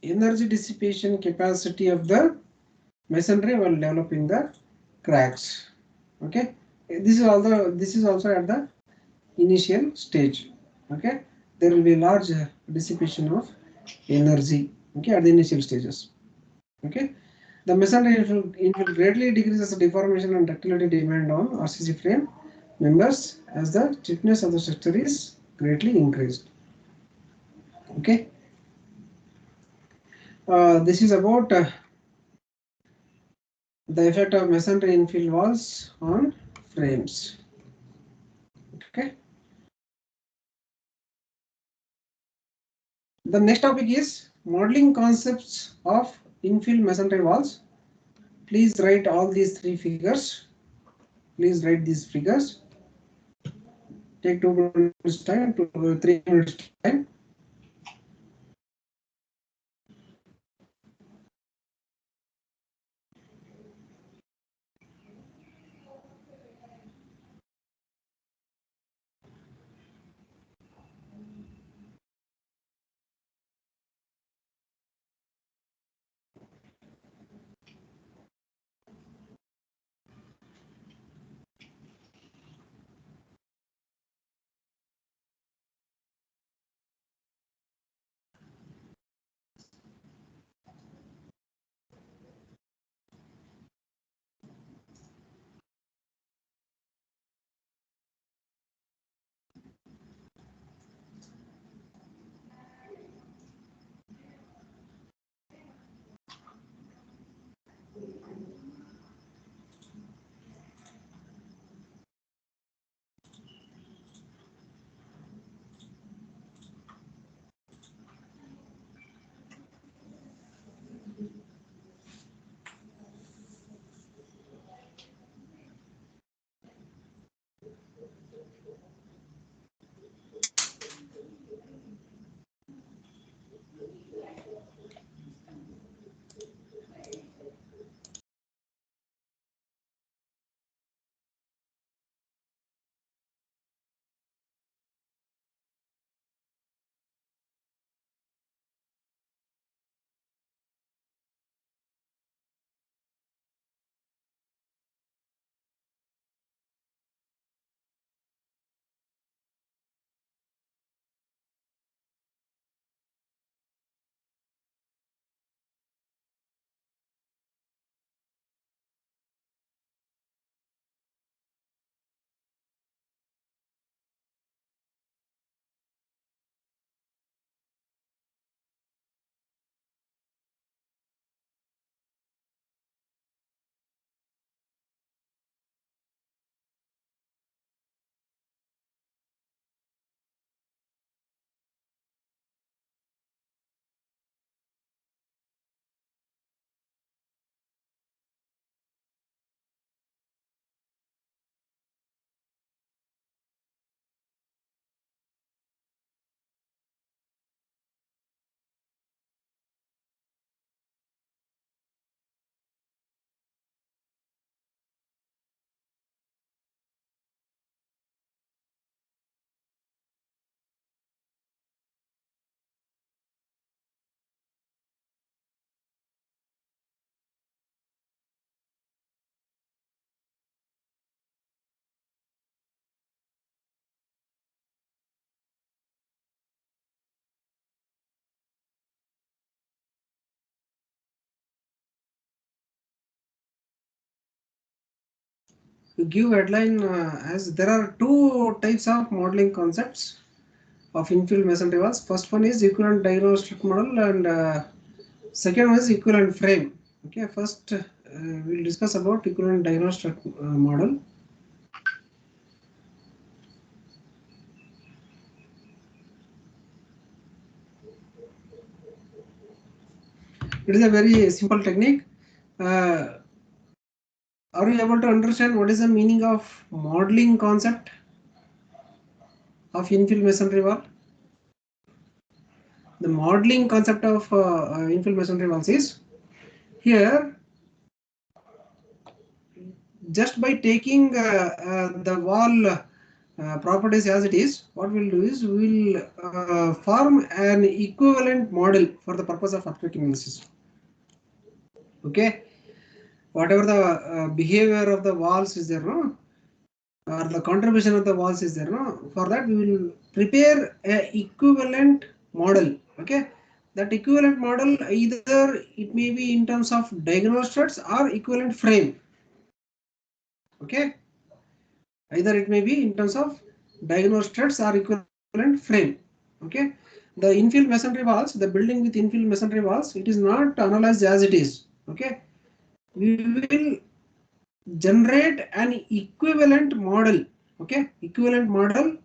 energy dissipation capacity of the masonry while developing the cracks. Okay, this is also at the initial stage. Okay, there will be large dissipation of energy. Okay, at the initial stages. Okay, the masonry will greatly decreases the deformation and ductility demand on RCC frame members as the stiffness of the structure is greatly increased. Okay. This is about the effect of masonry infill walls on frames. Okay. The next topic is modeling concepts of infill masonry walls. Please write all these three figures. Please write these figures. Take 2 minutes time to 3 minutes time. you give headline as there are two types of modeling concepts of infill masonry walls. First one is equivalent diagonal strut model, and second one is equivalent frame. Okay, first we'll discuss about equivalent diagonal strut model. It is a very simple technique. Are you able to understand what is the meaning of modeling concept of infill masonry wall? The modeling concept of infill masonry walls is here. Just by taking the wall properties as it is, what we'll do is we will form an equivalent model for the purpose of earthquake analysis. Okay, whatever the behavior of the walls is there, no, or the contribution of the walls is there, no, for that we will prepare a equivalent model. Okay, that equivalent model, either it may be in terms of diagonal struts or equivalent frame. Okay, either it may be in terms of diagonal struts or equivalent frame. Okay, the infill masonry walls, the building with infill masonry walls, it is not analyzed as it is. Okay, we will generate an equivalent model. Okay, equivalent model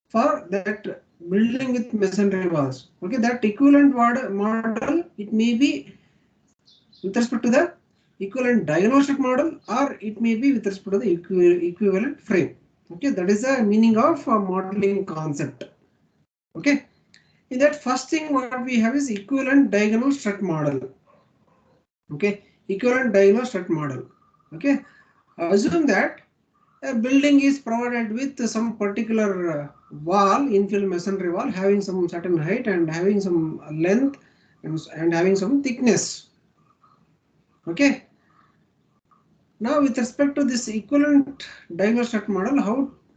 for that building with masonry walls. Okay, that equivalent model, it may be with respect to the equivalent diagonal strut model, or it may be with respect to the equivalent frame. Okay, that is the meaning of modeling concept. Okay, in that first thing what we have is equivalent diagonal strut model. Okay, equivalent diagonal strut model. Okay, assume that a building is provided with some particular wall, infill masonry wall, having some certain height and having some length and having some thickness. Okay. Now, with respect to this equivalent diagonal strut model,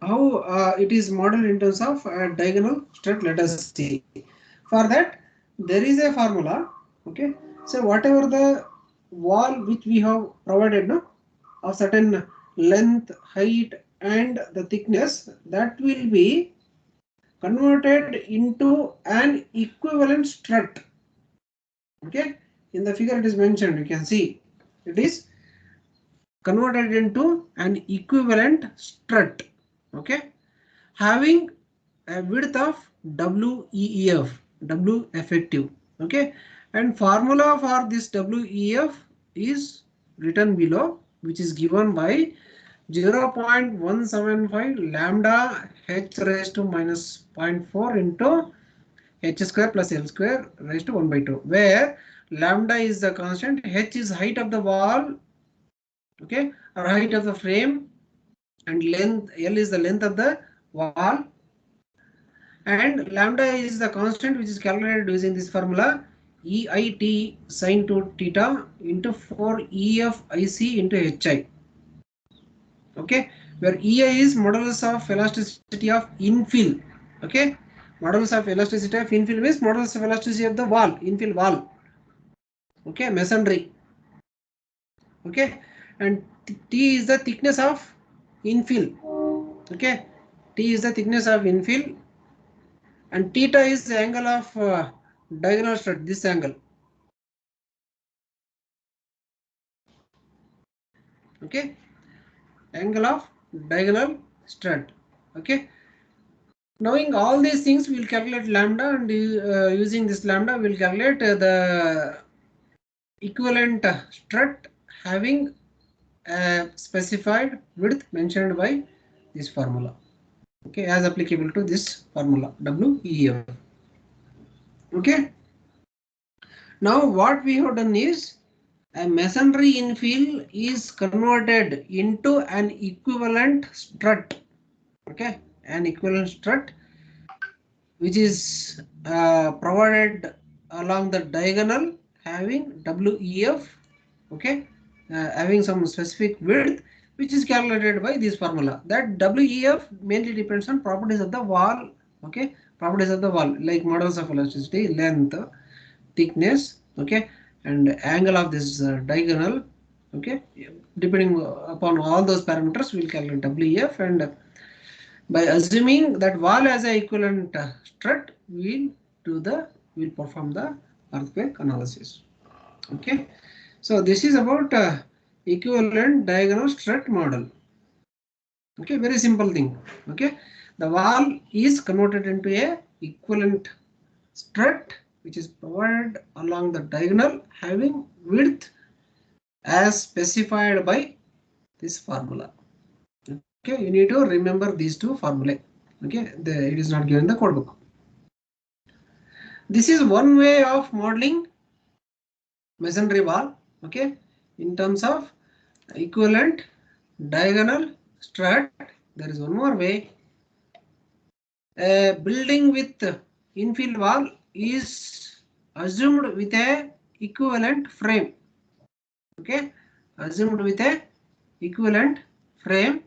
how it is modeled in terms of diagonal strut, let us see. For that, there is a formula. Okay, so whatever the wall which we have provided, no, of certain length, height, and the thickness, that will be converted into an equivalent strut. Okay, in the figure it is mentioned. You can see it is converted into an equivalent strut. Okay, having a width of WEF, W effective. Okay, and formula for this WEF is written below, which is given by 0.175 lambda h raised to minus 0.4 into h square plus l square raised to 1 by 2, where lambda is the constant, h is height of the wall, okay, or height of the frame, and length, l is the length of the wall, and lambda is the constant which is calculated using this formula, EIT sine 2 theta into 4 EFIC into HI. Okay, where EI is modulus of elasticity of infill. Okay, modulus of elasticity of infill means modulus of elasticity of the wall, infill wall. Okay, masonry. Okay, and T is the thickness of infill. Okay, T is the thickness of infill, and theta is the angle of diagonal strut, this angle. Okay, angle of diagonal strut. Okay, knowing all these things, we will calculate lambda, and using this lambda we will calculate the equivalent strut having a specified width mentioned by this formula. Okay, as applicable to this formula WEF. Okay, now what we have done is a masonry infill is converted into an equivalent strut. Okay, an equivalent strut which is provided along the diagonal having WEF. Okay, having some specific width which is calculated by this formula. That WEF mainly depends on properties of the wall. Okay, properties of the wall like modulus of elasticity, length, thickness. Okay, and angle of this diagonal. Okay, depending upon all those parameters, we will calculate WEF, and by assuming that wall as a equivalent strut, we will perform the earthquake analysis. Okay, so this is about equivalent diagonal strut model. Okay, very simple thing. Okay, the wall is converted into a equivalent strut which is provided along the diagonal having width as specified by this formula. Okay, you need to remember these two formulae. Okay, it is not given in the code book. This is one way of modeling masonry wall. Okay, in terms of equivalent diagonal strut. There is one more way. A building with infill wall is assumed with a equivalent frame. Okay, assumed with a equivalent frame.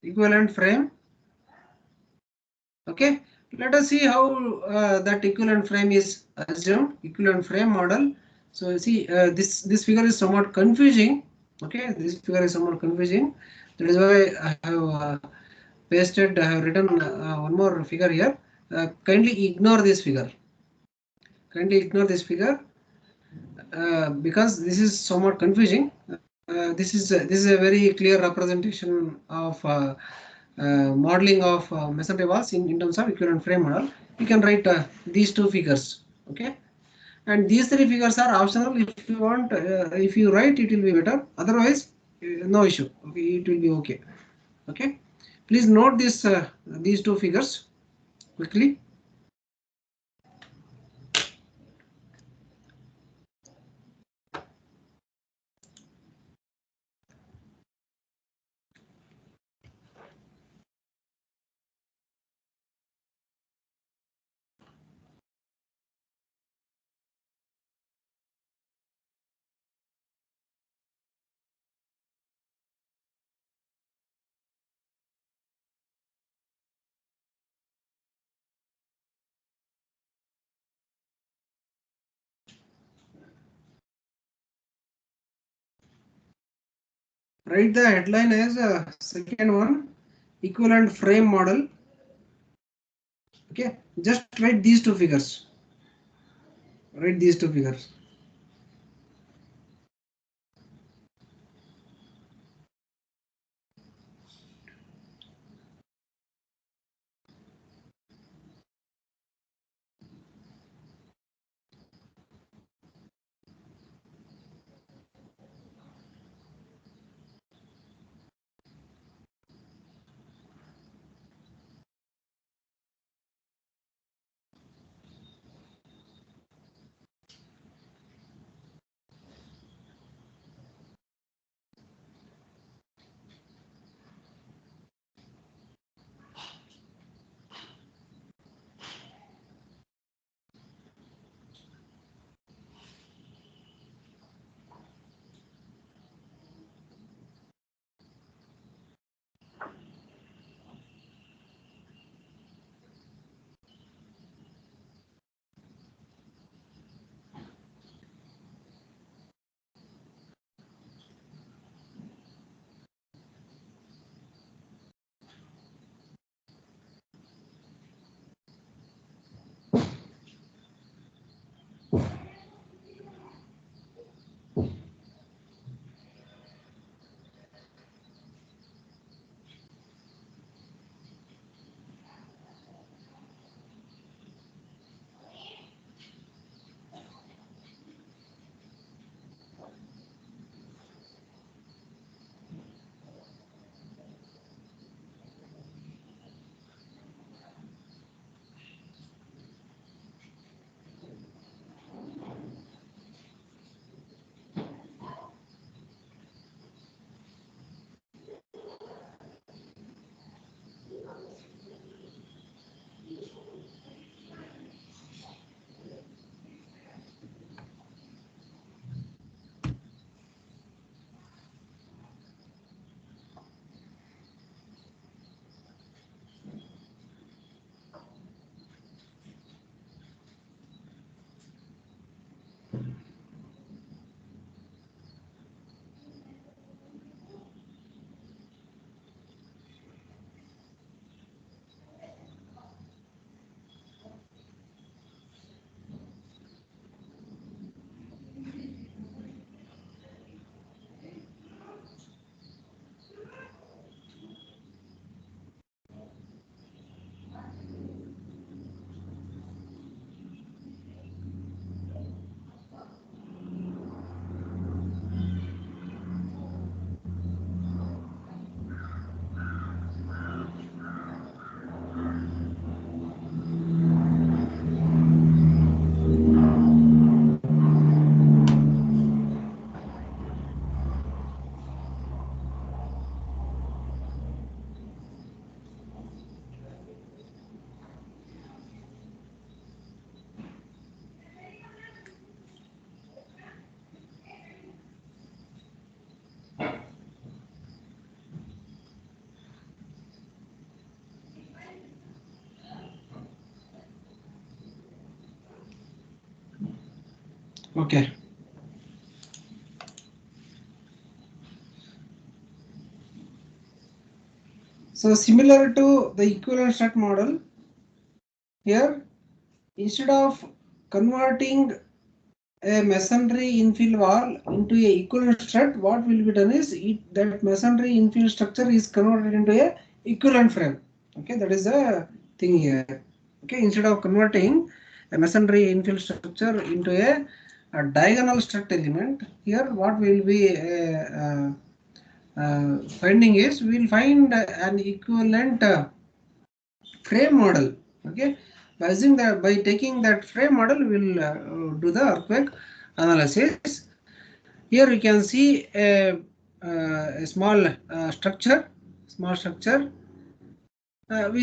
Okay, let us see how that equivalent frame is assumed. Equivalent frame model. So see, this figure is somewhat confusing. Okay, this figure is somewhat confusing. That is why I have pasted. I have written one more figure here. Kindly ignore this figure. Because this is somewhat confusing. This is a very clear representation of modeling of masonry walls in terms of equivalent frame model. You can write these two figures. Okay, and these three figures are optional. If you want, if you write, it will be better. Otherwise, no issue. Okay, it will be okay. Okay, please note this these two figures quickly. Write the headline as second one, equivalent frame model. Okay, just write these two figures. Write these two figures. Okay. So similar to the equivalent strut model, here instead of converting a masonry infill wall into a equivalent strut, what will be done is that masonry infill structure is converted into a equivalent frame. Okay, that is the thing here. Okay, instead of converting a masonry infill structure into a diagonal strut element, here what will be finding is we will find an equivalent frame model. Okay, by using that, by taking that frame model, we will do the earthquake analysis. Here you can see a small structure with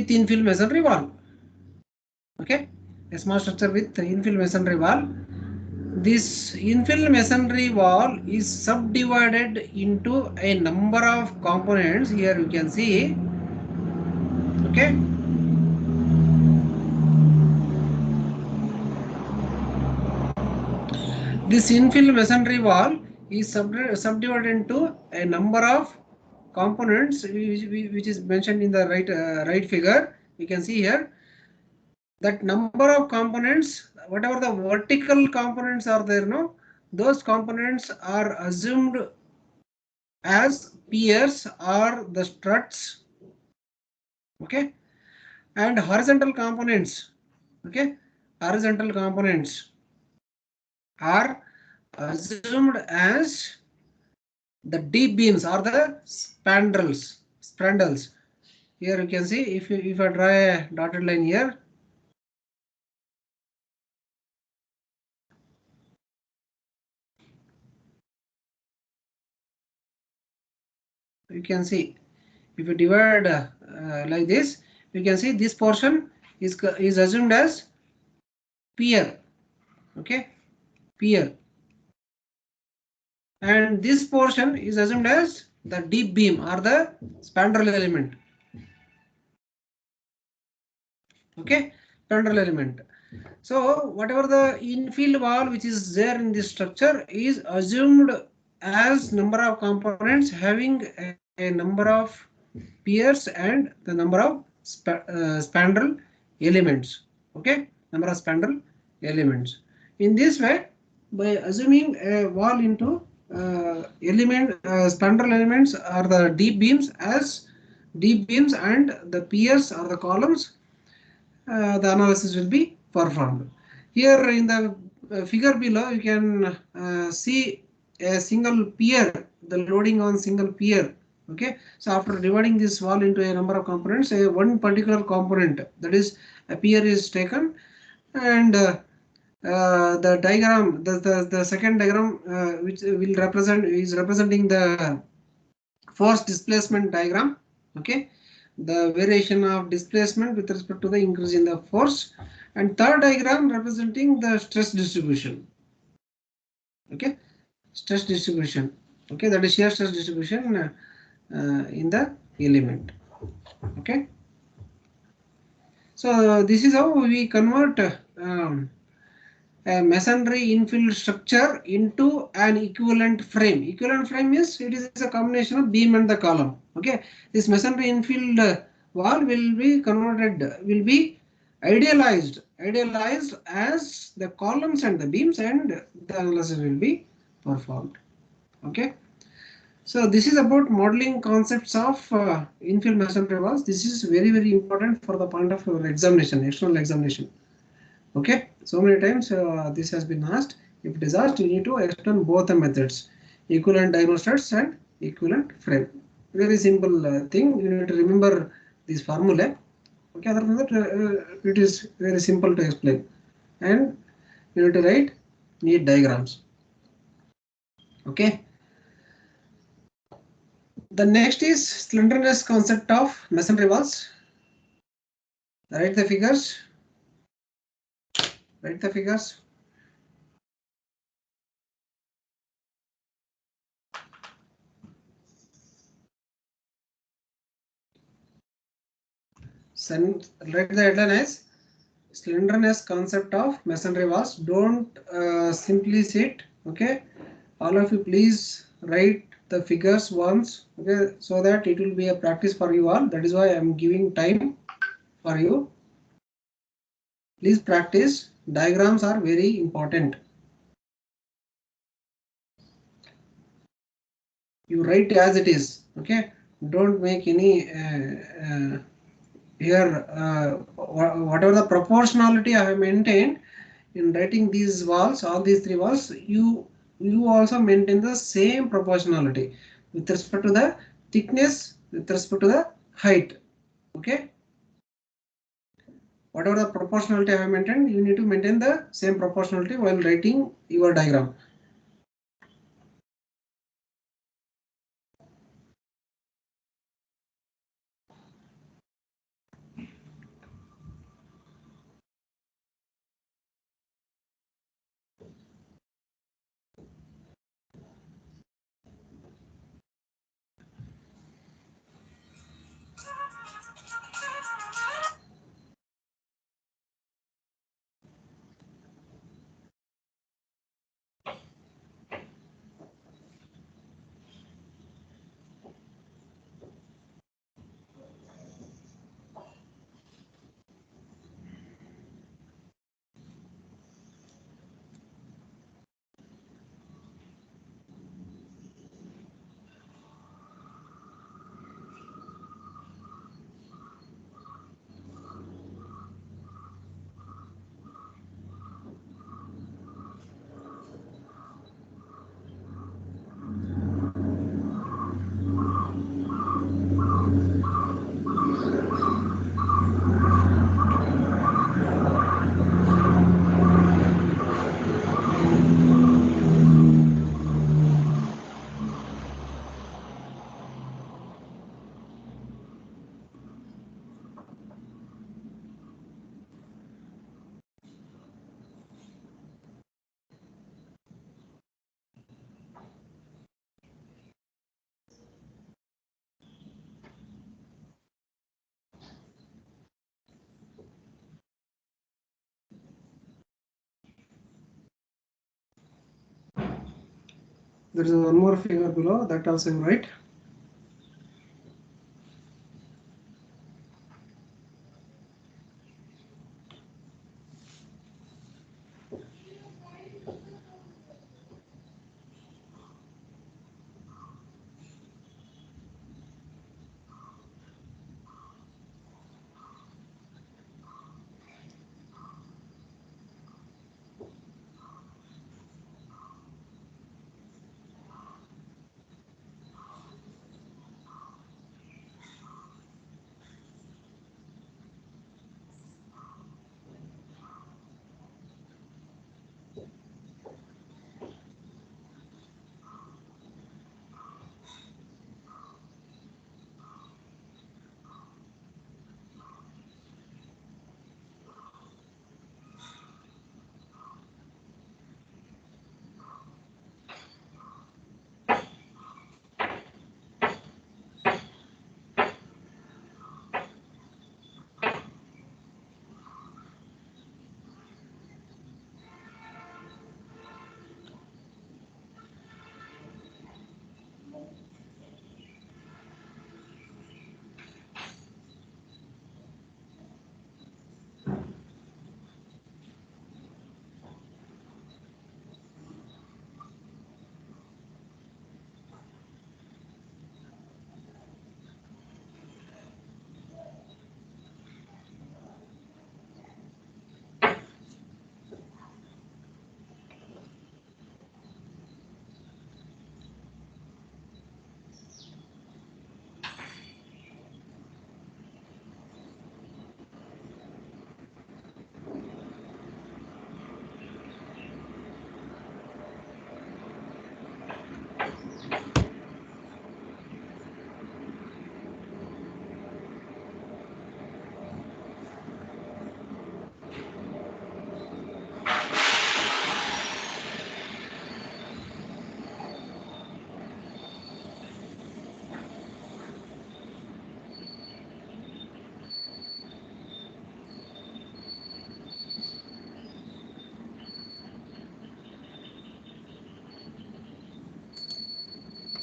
infill masonry wall. Okay, a small structure with infill masonry wall. This infill masonry wall is subdivided into a number of components. Here you can see. Okay. This infill masonry wall is subdivided into a number of components, which is mentioned in the right figure. You can see here that number of components, whatever the vertical components are there, no, those components are assumed as piers or the struts. Okay, and horizontal components. Okay, horizontal components are assumed as the deep beams or the spandrels. Here you can see, if I draw a dotted line here, you can see, if you divide like this, you can see this portion is assumed as pier. Okay, pier, and this portion is assumed as the deep beam or the spandrel element. Okay, spandrel element. So whatever the infill wall which is there in this structure is assumed as number of components having a number of piers and the number of spandrel elements. Okay, number of spandrel elements. In this way, by assuming a wall into spandrel elements are the deep beams as deep beams and the piers or the columns, the analysis will be performed. Here in the figure below, you can see a single pier, the loading on single pier. Okay, so after dividing this wall into a number of components, one particular component, that is a pier, is taken, and the diagram, the second diagram, which will represent, is representing the force displacement diagram. Okay, the variation of displacement with respect to the increase in the force, and third diagram representing the stress distribution. Okay, stress distribution. Okay, that is shear stress distribution in the element. Okay, so this is how we convert a masonry infill structure into an equivalent frame. Equivalent frame is, it is a combination of beam and the column. Okay, this masonry infill wall will be converted, will be idealized as the columns and the beams, and the analysis will be performed. Okay, so this is about modeling concepts of infill masonry walls. This is very important for the point of your examination, external examination. Okay, so many times this has been asked. If it is asked, you need to explain both the methods, equivalent diagnostics and equivalent frame. Very simple thing. You need to remember this formula. Okay, other than that, it is very simple to explain, and you need to write neat diagrams. Okay. The next is slenderness concept of masonry walls. Write the figures. Write the figures. Write the headline as slenderness concept of masonry walls. Don't simply sit. Okay, all of you please write the figures once. Okay, so that it will be a practice for you all. That is why I am giving time for you. Please practice. Diagrams are very important. You write as it is. Okay, don't make any here whatever the proportionality I have maintained in writing these walls, all these three walls, you also maintain the same proportionality with respect to the thickness, with respect to the height. Okay, whatever the proportionality I have maintained, you need to maintain the same proportionality while writing your diagram. There is one more figure below that also you write.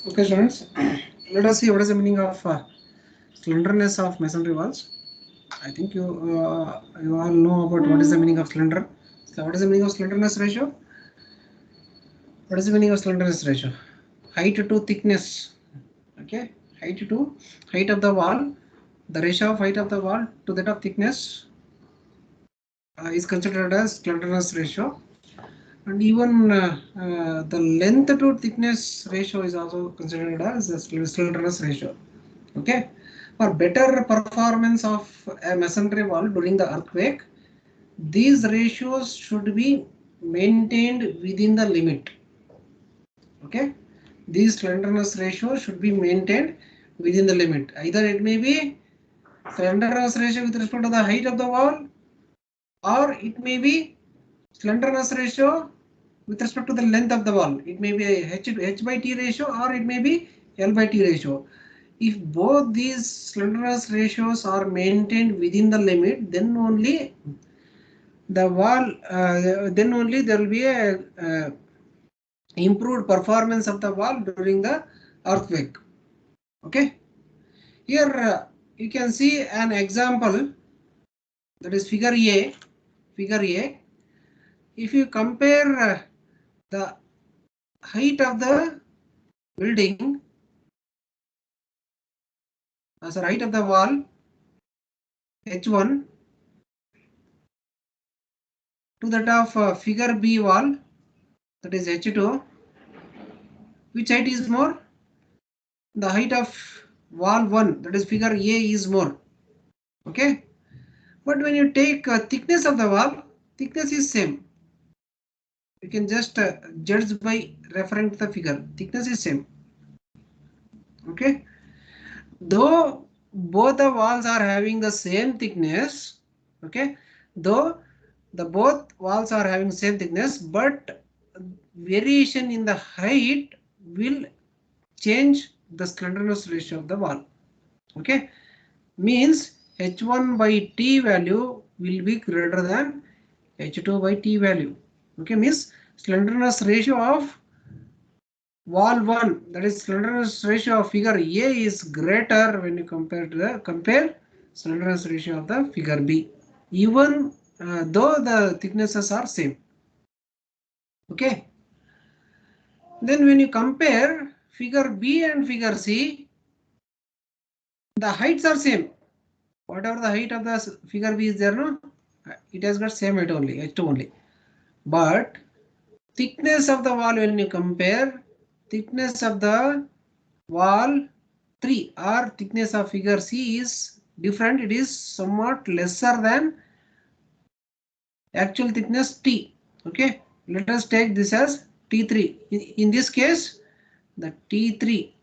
Okay, students, let us see what is the meaning of slenderness of masonry walls. I think you all know about what is the meaning of slender. So, what is the meaning of slenderness ratio? What is the meaning of slenderness ratio? Height to thickness. Okay, height of the wall. The ratio of height of the wall to that of thickness is considered as slenderness ratio, and even the length to thickness ratio is also considered as the slenderness ratio. Okay, for better performance of a masonry wall during the earthquake, these ratios should be maintained within the limit. Okay, these slenderness ratios should be maintained within the limit. Either it may be slenderness ratio with respect to the height of the wall, or it may be slenderness ratio with respect to the length of the wall. It may be a H by T ratio, or it may be L by T ratio. If both these slenderness ratios are maintained within the limit, then only the wall, then only there will be a improved performance of the wall during the earthquake. Okay, here you can see an example, that is figure A. Figure A. If you compare the height of the building, as the height of the wall H1 to that of figure B wall, that is H2, which height is more? The height of wall 1, that is figure A, is more. Okay, but when you take thickness of the wall, thickness is same. You can just judge by referring to the figure. Thickness is same. Okay, though both the walls are having the same thickness. Okay, though the both walls are having same thickness, but variation in the height will change the slenderness ratio of the wall. Okay, means H1 by T value will be greater than H2 by T value. Okay, means slenderness ratio of wall 1, that is slenderness ratio of figure A, is greater when you compare slenderness ratio of the figure B, even though the thicknesses are same. Okay, then when you compare figure B and figure C, the heights are same. Whatever the height of the figure B is there, no, it has got same height only, H2 only. But thickness of the wall, when you compare thickness of the wall 3 or thickness of figure C is different. It is somewhat lesser than actual thickness T. Okay, let us take this as T3. In this case, the T3.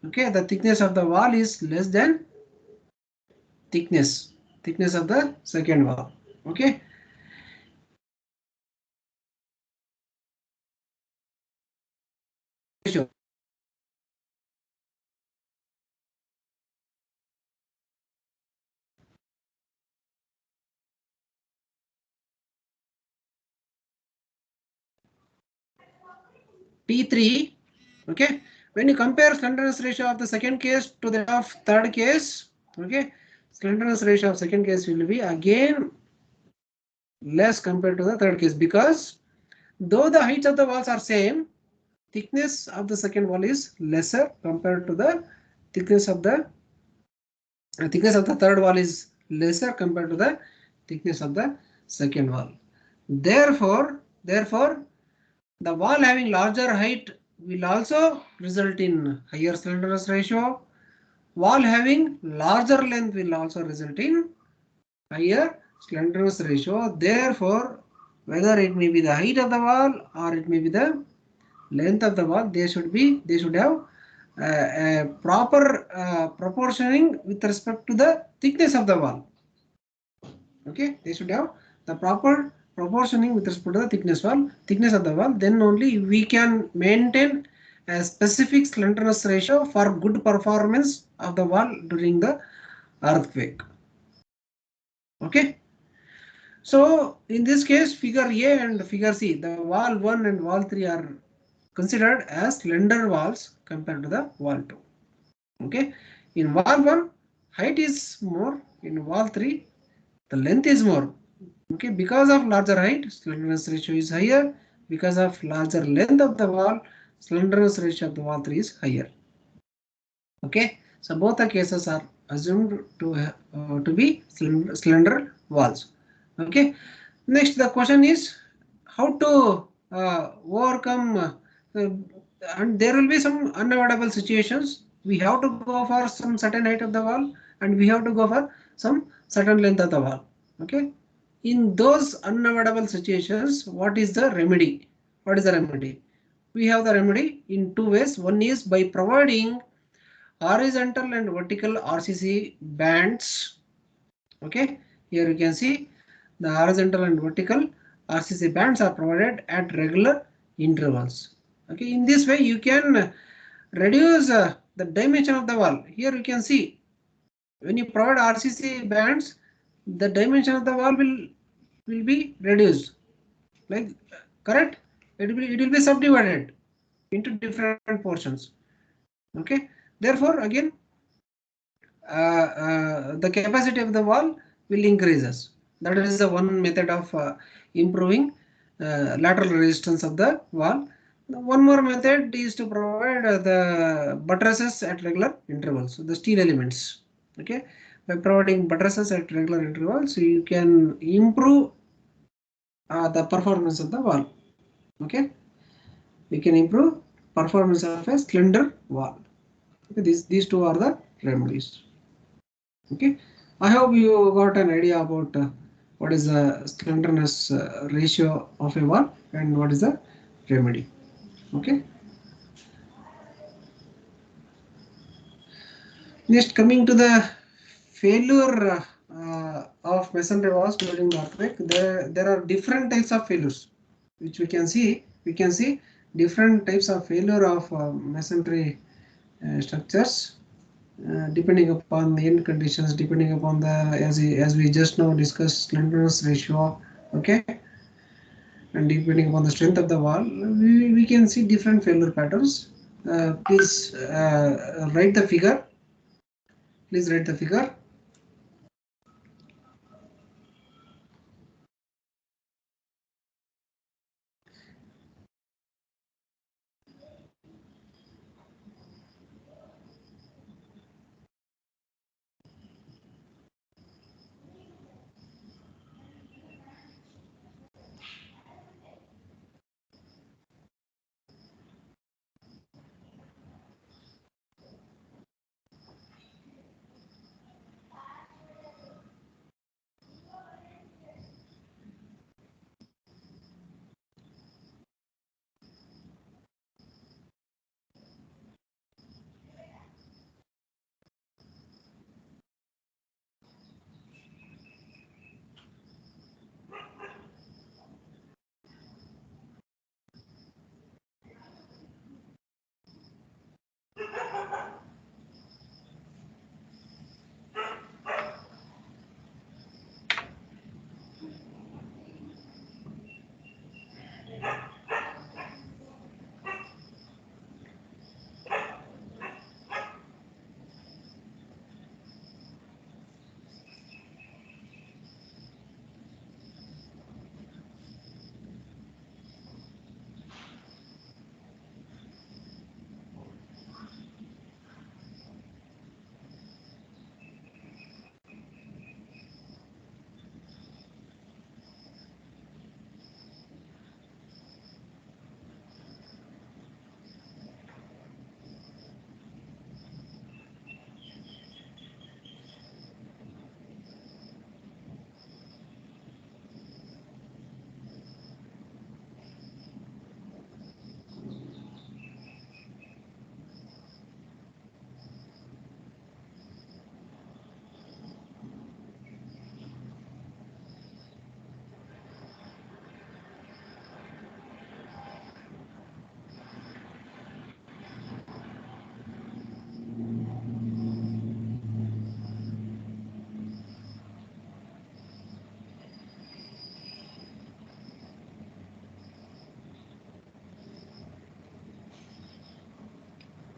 Okay, the thickness of the wall is less than thickness of the second wall. Okay. T3. Okay, when you compare slenderness ratio of the second case to that of third case, okay, slenderness ratio of second case will be again less compared to the third case, because though the heights of the walls are same, thickness of the second wall is lesser compared to the thickness of the third wall is lesser compared to the thickness of the second wall. Therefore, the wall having larger height will also result in higher slenderness ratio. Wall having larger length will also result in higher slenderness ratio. Therefore, whether it may be the height of the wall or it may be the length of the wall, they should have a proper proportioning with respect to the thickness of the wall. Okay, they should have the proper proportioning with respect to the thickness of the wall. Then only we can maintain a specific slenderness ratio for good performance of the wall during the earthquake. Okay, so in this case, figure A and figure C, the wall 1 and wall 3 are considered as slender walls compared to the wall 2. Okay, in wall 1 height is more, in wall 3 the length is more. Okay, because of larger height slenderness ratio is higher, because of larger length of the wall slenderness ratio of the wall 3 is higher. Okay, so both the cases are assumed to be slender walls. Okay, next the question is how to overcome and there will be some unavoidable situations. We have to go for some certain height of the wall and we have to go for some certain length of the wall. Okay, in those unavoidable situations, what is the remedy? What is the remedy? We have the remedy in two ways. One is by providing horizontal and vertical RCC bands. Okay, here you can see the horizontal and vertical RCC bands are provided at regular intervals. Okay, in this way you can reduce the dimension of the wall. Here you can see when you provide RCC bands, the dimension of the wall will be reduced. Like correct, it will be subdivided into different portions. Okay, therefore again the capacity of the wall will increases. That is the one method of improving lateral resistance of the wall. One more method is to provide the buttresses at regular intervals, the steel elements. Okay, by providing buttresses at regular intervals, you can improve the performance of the wall. Okay, you can improve performance of a slender wall. Okay, these two are the remedies. Okay, I hope you got an idea about what is the slenderness ratio of a wall and what is the remedy. Okay, next coming to the failure of masonry walls during the earthquake, there are different types of failures which we can see. We can see different types of failure of masonry structures depending upon the end conditions, depending upon the as we just now discussed slenderness ratio. Okay, and depending upon the strength of the wall, we can see different failure patterns. Please write the figure. Please write the figure.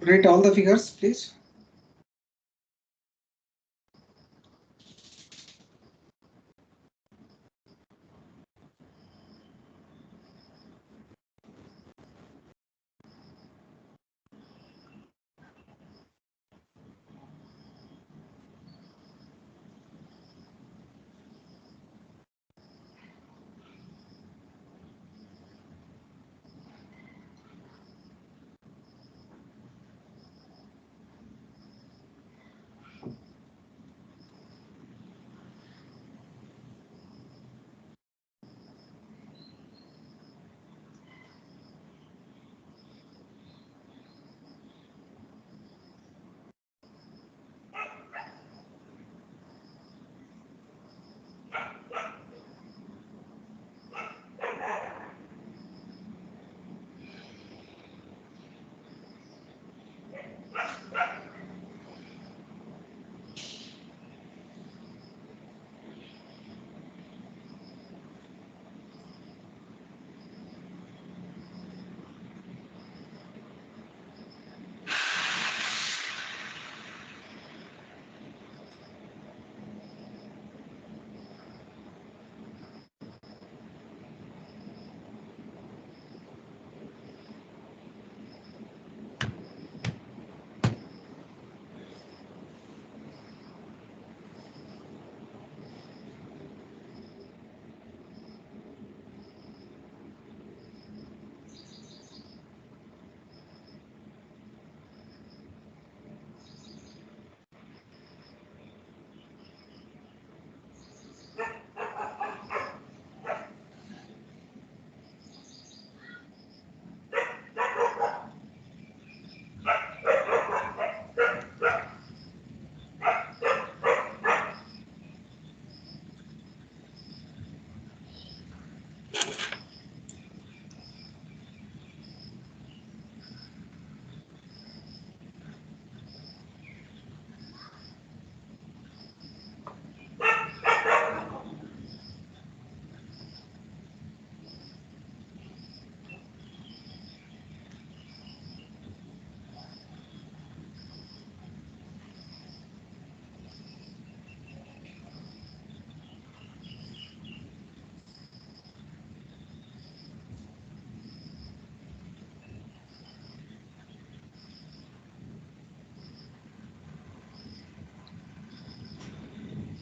Write all the figures, please.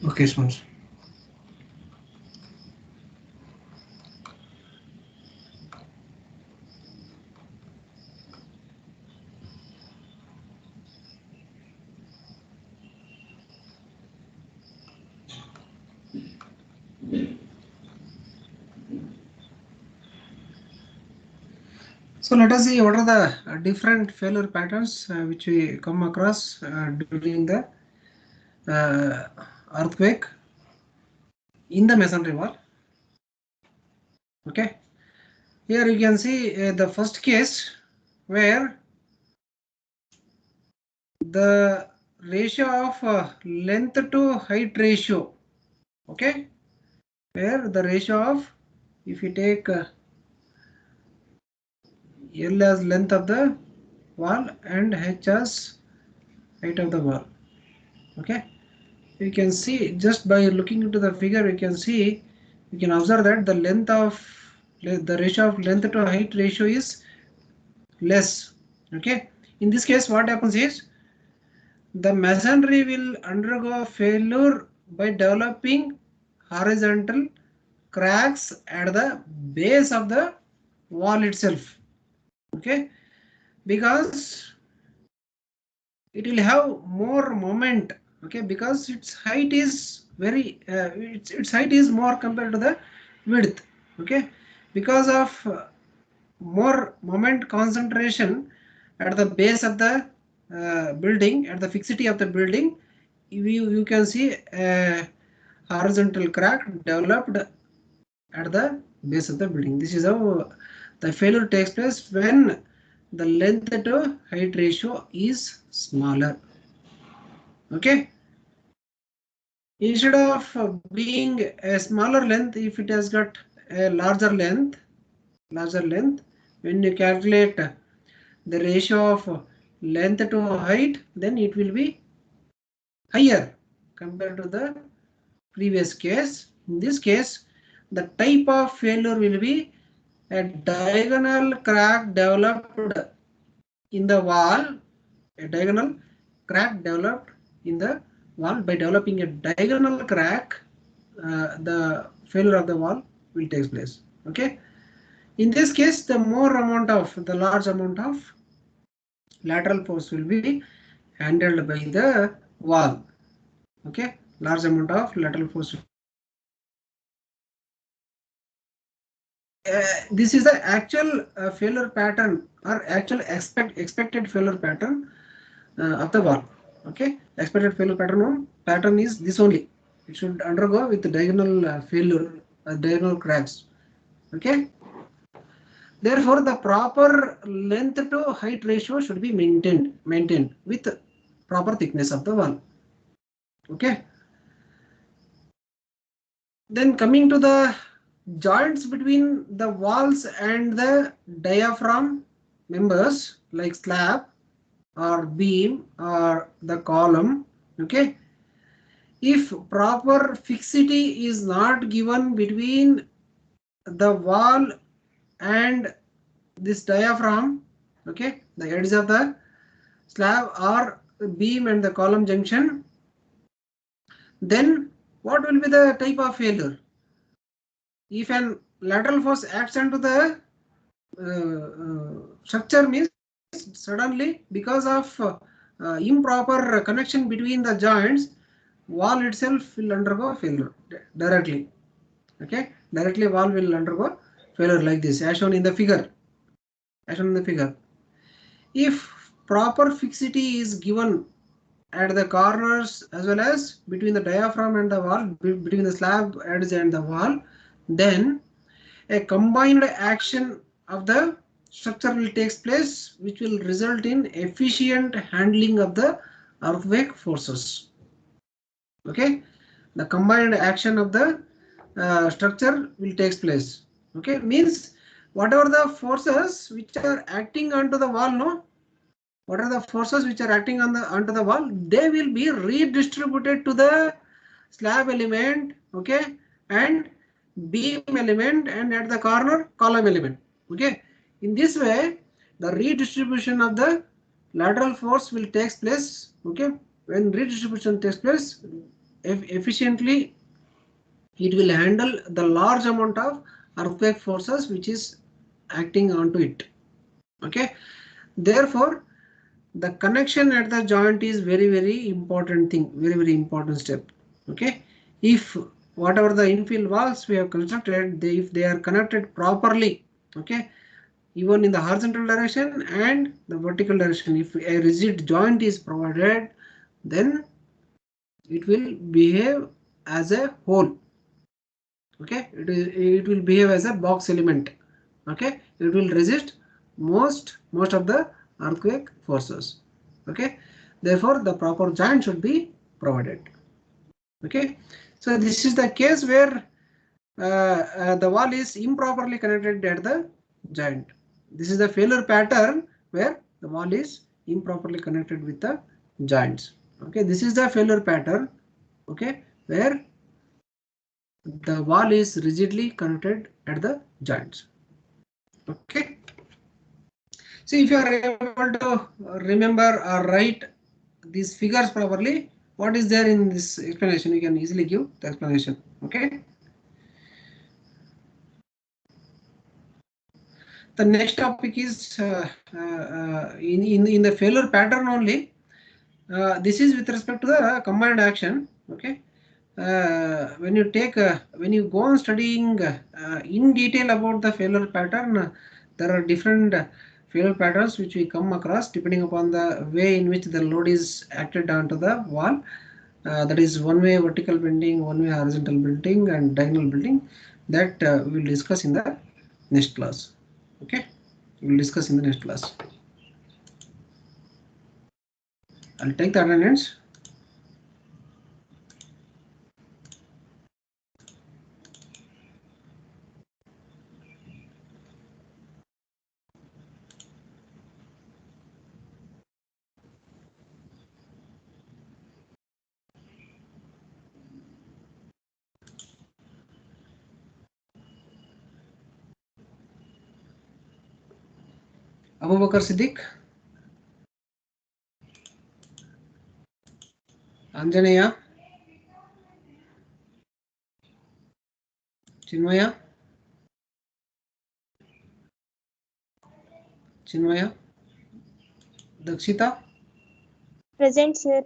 Okay, students. So let us see what are the different failure patterns which we come across during the earthquake in the masonry wall. Okay, here you can see the first case where the ratio of length to height ratio, okay, where the ratio of, if you take L as length of the wall and H as height of the wall, okay, you can see just by looking into the figure, you can see, you can observe that the length of the ratio of length to height ratio is less. Okay, in this case what happens is the masonry will undergo failure by developing horizontal cracks at the base of the wall itself. Okay, because it will have more moment. Okay, because its height is very its height is more compared to the width. Okay, because of more moment concentration at the base of the building, at the fixity of the building, you can see a horizontal crack developed at the base of the building. This is how the failure takes place when the length to height ratio is smaller. Okay, instead of being a smaller length, if it has got a larger length, when you calculate the ratio of length to height, then it will be higher compared to the previous case. In this case, the type of failure will be a diagonal crack developed in the wall, a diagonal crack developed in the wall. By developing a diagonal crack, the failure of the wall will take place. Okay. In this case, the large amount of lateral force will be handled by the wall. Okay, large amount of lateral force. This is the actual failure pattern or actual expected failure pattern of the wall. Okay, expected failure pattern is this only. It should undergo with diagonal failure, diagonal cracks. Okay. Therefore, the proper length to height ratio should be maintained with proper thickness of the wall. Okay. Then coming to the joints between the walls and the diaphragm members like slab or beam or the column. Okay. If proper fixity is not given between the wall and this diaphragm, okay, the edge of the slab or beam and the column junction, then what will be the type of failure? If an lateral force acts onto the structure, means suddenly because of improper connection between the joints, wall itself will undergo failure directly. Okay, directly wall will undergo failure like this, as shown in the figure. If proper fixity is given at the corners as well as between the diaphragm and the wall, between the slab edge and the wall, then a combined action of the structure will take place, which will result in efficient handling of the earthquake forces. Okay, the combined action of the structure will take place. Okay, means whatever the forces which are acting onto the wall, no, what are the forces which are acting on the onto the wall, they will be redistributed to the slab element, okay, and beam element, and at the corner column element. Okay, in this way the redistribution of the lateral force will take place. Okay, when redistribution takes place efficiently, it will handle the large amount of earthquake forces which is acting onto it. Okay, therefore the connection at the joint is very important thing, very important step. Okay, if whatever the infill walls we have constructed, if they are connected properly, okay, even in the horizontal direction and the vertical direction, if a rigid joint is provided, then it will behave as a whole. Okay, it will behave as a box element. Okay, it will resist most of the earthquake forces. Okay, therefore the proper joint should be provided. Okay, so this is the case where the wall is improperly connected at the joint. This is the failure pattern where the wall is improperly connected with the joints. Okay, this is the failure pattern. Okay, where the wall is rigidly connected at the joints. Okay, see if you are able to remember or write these figures properly, what is there in this explanation, you can easily give the explanation. Okay, the next topic is in the failure pattern only. This is with respect to the combined action. Okay, when you go on studying in detail about the failure pattern, there are different failure patterns which we come across depending upon the way in which the load is acted onto the wall. That is one way vertical bending, one way horizontal bending, and diagonal bending. That we will discuss in the next class. Okay, we will discuss in the next class. I'll take the attendance. Abu Bakr Siddiq, Anjaneya, Chinmaya, Dakshita, Present, sir.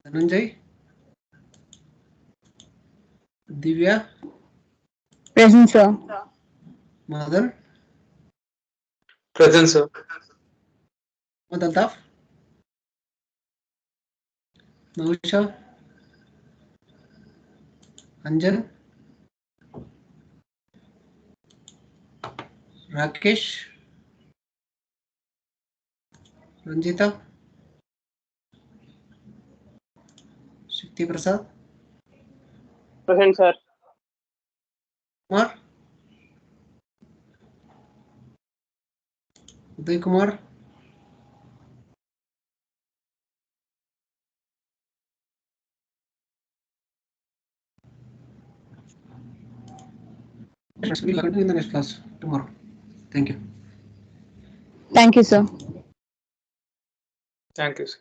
Dhananjay, Divya, Present, sir. Madan, Present, sir. Muhammad Altaf, Nausha, Anjan, Rakesh, Ranjita, Shakti Prasad, Present, sir. Kumar, Uday Kumar, we'll continue in the next class tomorrow. Thank you. Thank you, sir. Thank you, sir.